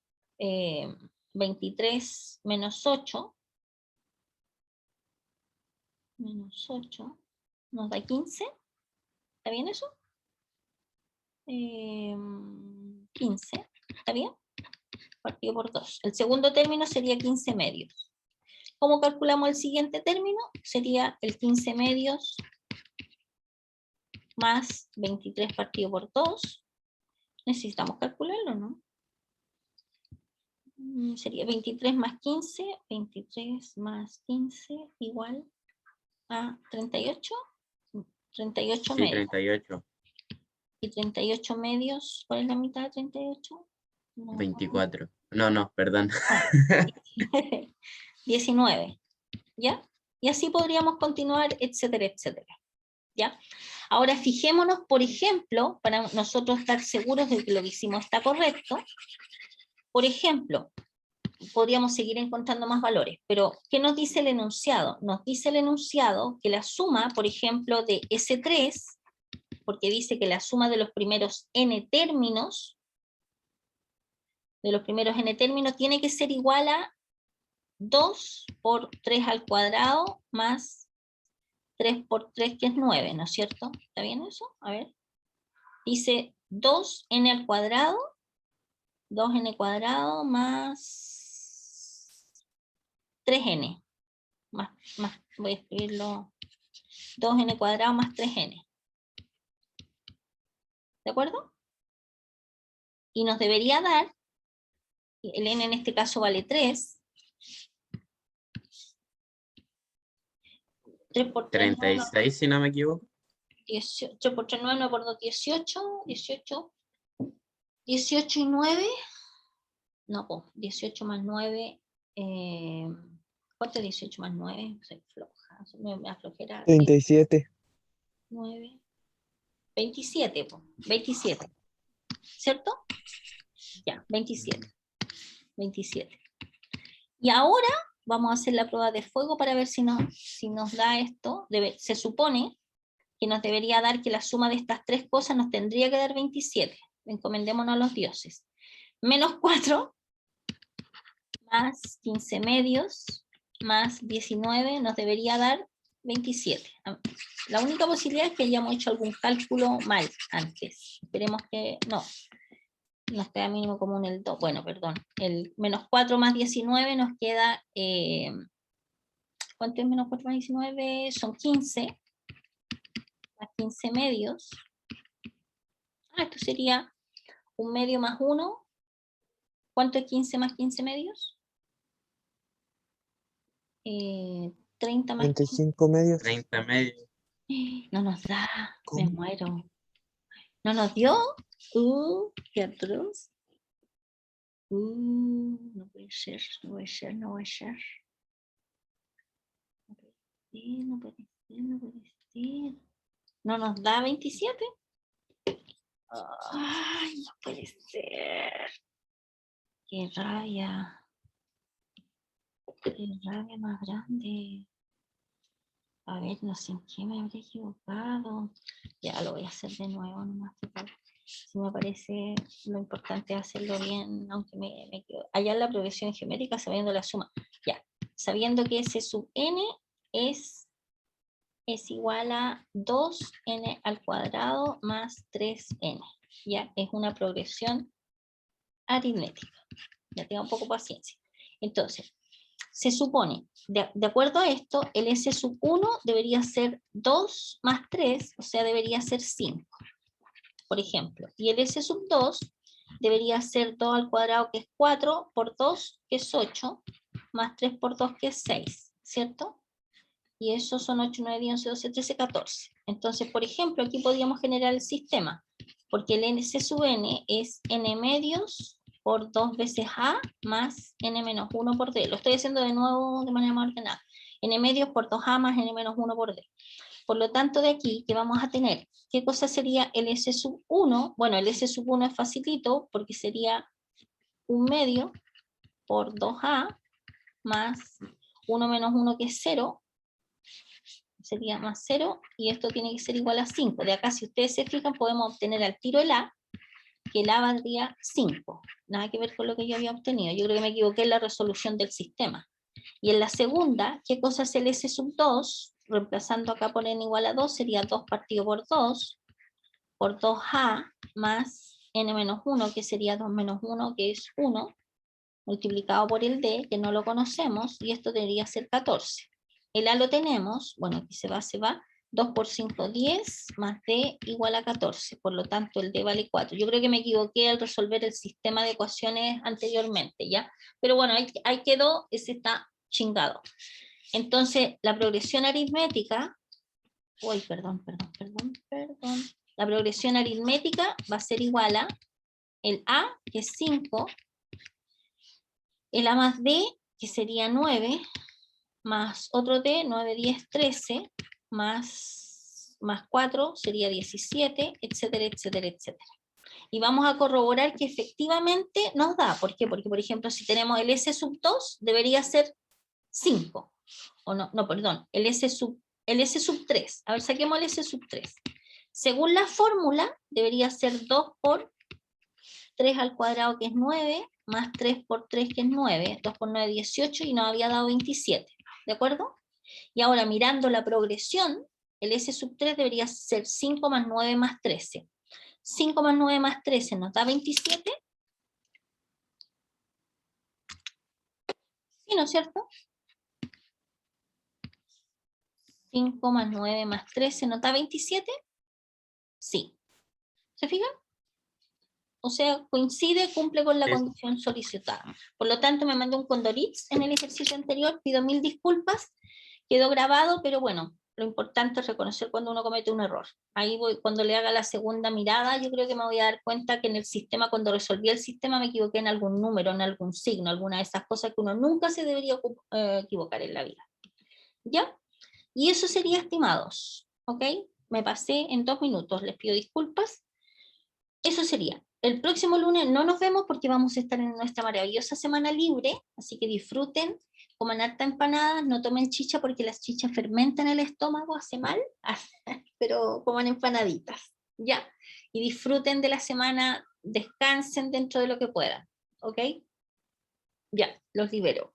A: 23 menos 8. Menos 8 nos da 15. ¿Está bien eso? 15. ¿Está bien? Partido por 2. El segundo término sería 15 medios. ¿Cómo calculamos el siguiente término? Sería el 15 medios más 23 partido por 2. Necesitamos calcularlo, ¿no? Sería 23 más 15, 23 más 15 igual a 38. 38
C: Sí,
A: medios.
C: 38.
A: ¿Y 38 medios? ¿Cuál es la mitad de 38? No.
C: 24. No, perdón.
A: 19. ¿Ya? Y así podríamos continuar, etcétera, etcétera. ¿Ya? Ahora fijémonos, por ejemplo, para nosotros estar seguros de que lo que hicimos está correcto, por ejemplo, podríamos seguir encontrando más valores, pero ¿qué nos dice el enunciado? Nos dice el enunciado que la suma, por ejemplo, de S3, porque dice que la suma de los primeros n términos, tiene que ser igual a 2 por 3 al cuadrado más 3 por 3, que es 9, ¿no es cierto? ¿Está bien eso? A ver. Dice 2n al cuadrado, 2n cuadrado más 3n. Más, voy a escribirlo, 2n cuadrado más 3n. ¿De acuerdo? Y nos debería dar, el n en este caso vale 3. 3 por 3,
C: 36, si no me equivoco.
A: 18 por 3, 9, 9 por 2, 18, 18 y 9, no, pues, 18 más 9, ¿cuánto es 18 más 9? Soy floja, me aflojera.
B: 37.
A: 9, 27, pues, 27, ¿cierto? Ya, 27. Y ahora vamos a hacer la prueba de fuego para ver si nos da esto. Se supone que nos debería dar que la suma de estas tres cosas nos tendría que dar 27. Encomendémonos a los dioses. Menos 4 más 15 medios más 19 nos debería dar 27. La única posibilidad es que hayamos hecho algún cálculo mal antes. Esperemos que no. Nos queda mínimo común el 2. Bueno, perdón. El menos 4 más 19 nos queda... ¿cuánto es menos 4 más 19? Son 15. Más 15 medios. Esto sería un medio más 1. ¿Cuánto es 15 más 15 medios? 30 más
B: 35 medios.
C: 30 medios.
A: 15. No nos da, me
B: ¿Cómo?
A: muero. ¿No nos dio? Qué atroz. No puede ser, no puede ser, no puede ser. No puede ser, no puede ser, no puede ser. ¿No nos da 27? Ay, no puede ser. Qué rabia. Qué rabia más grande. A ver, no sé en qué me habré equivocado. Ya lo voy a hacer de nuevo nomás. Si me parece lo importante es hacerlo bien, aunque me equivoque. Allá en la progresión geométrica, sabiendo la suma. Ya, sabiendo que S sub n es igual a 2n al cuadrado más 3n. Ya, es una progresión aritmética. Ya tenga un poco de paciencia. Entonces, se supone, de acuerdo a esto, el S sub 1 debería ser 2 más 3, o sea, debería ser 5, por ejemplo. Y el S sub 2 debería ser 2 al cuadrado, que es 4, por 2, que es 8, más 3 por 2, que es 6, ¿cierto? Y eso son 8, 9, 10, 11, 12, 13, 14. Entonces, por ejemplo, aquí podríamos generar el sistema, porque el S sub n es n medios por 2 veces a más n menos 1 por d. Lo estoy haciendo de nuevo de manera más ordenada. N medios por 2a más n menos 1 por d. Por lo tanto, de aquí, ¿qué vamos a tener? ¿Qué cosa sería el S sub 1? Bueno, el S sub 1 es facilito, porque sería 1 medio por 2a más 1 menos 1, que es 0, sería más 0, y esto tiene que ser igual a 5. De acá, si ustedes se fijan, podemos obtener al tiro el a, que el a valdría 5. Nada que ver con lo que yo había obtenido. Yo creo que me equivoqué en la resolución del sistema. Y en la segunda, ¿qué cosa es el S sub 2? Reemplazando acá por n igual a 2, sería 2 partido por 2, por 2a más n menos 1, que sería 2 menos 1, que es 1, multiplicado por el d, que no lo conocemos, y esto debería ser 14. El a lo tenemos, bueno, aquí se va, 2 por 5, 10, más d igual a 14, por lo tanto el d vale 4. Yo creo que me equivoqué al resolver el sistema de ecuaciones anteriormente, ¿ya? Pero bueno, ahí quedó, ese está chingado. Entonces, la progresión aritmética, la progresión aritmética va a ser igual a el a, que es 5, el a más d, que sería 9, más otro d, 9, 10, 13, más 4 sería 17, etcétera, etcétera, etcétera. Y vamos a corroborar que efectivamente nos da. ¿Por qué? Porque, por ejemplo, si tenemos el S sub 2, debería ser 5. O no, perdón, el S sub 3. A ver, saquemos el S sub 3. Según la fórmula, debería ser 2 por 3 al cuadrado, que es 9, más 3 por 3, que es 9, 2 por 9, 18, y nos había dado 27, ¿de acuerdo? Y ahora, mirando la progresión, el S sub 3 debería ser 5 más 9 más 13. 5 más 9 más 13 nos da 27. ¿Sí, no es cierto? 5 más 9 más 13 nos da 27. Sí. ¿Se fijan? O sea, coincide, cumple con la
C: Es-
A: condición solicitada. Por lo tanto, me mandó un Condorix en el ejercicio anterior, pido 1000 disculpas, quedó grabado, pero bueno, lo importante es reconocer cuando uno comete un error. Ahí voy, cuando le haga la segunda mirada, yo creo que me voy a dar cuenta que en el sistema, cuando resolví el sistema, me equivoqué en algún número, en algún signo, alguna de esas cosas que uno nunca se debería equivocar en la vida. ¿Ya? Y eso sería, estimados, ¿ok? Me pasé en 2 minutos, les pido disculpas. Eso sería. El próximo lunes no nos vemos porque vamos a estar en nuestra maravillosa semana libre, así que disfruten, coman harta empanada, no tomen chicha porque las chichas fermentan el estómago, hace mal, pero coman empanaditas, ¿ya? Y disfruten de la semana, descansen dentro de lo que puedan, ¿ok? Ya, los libero.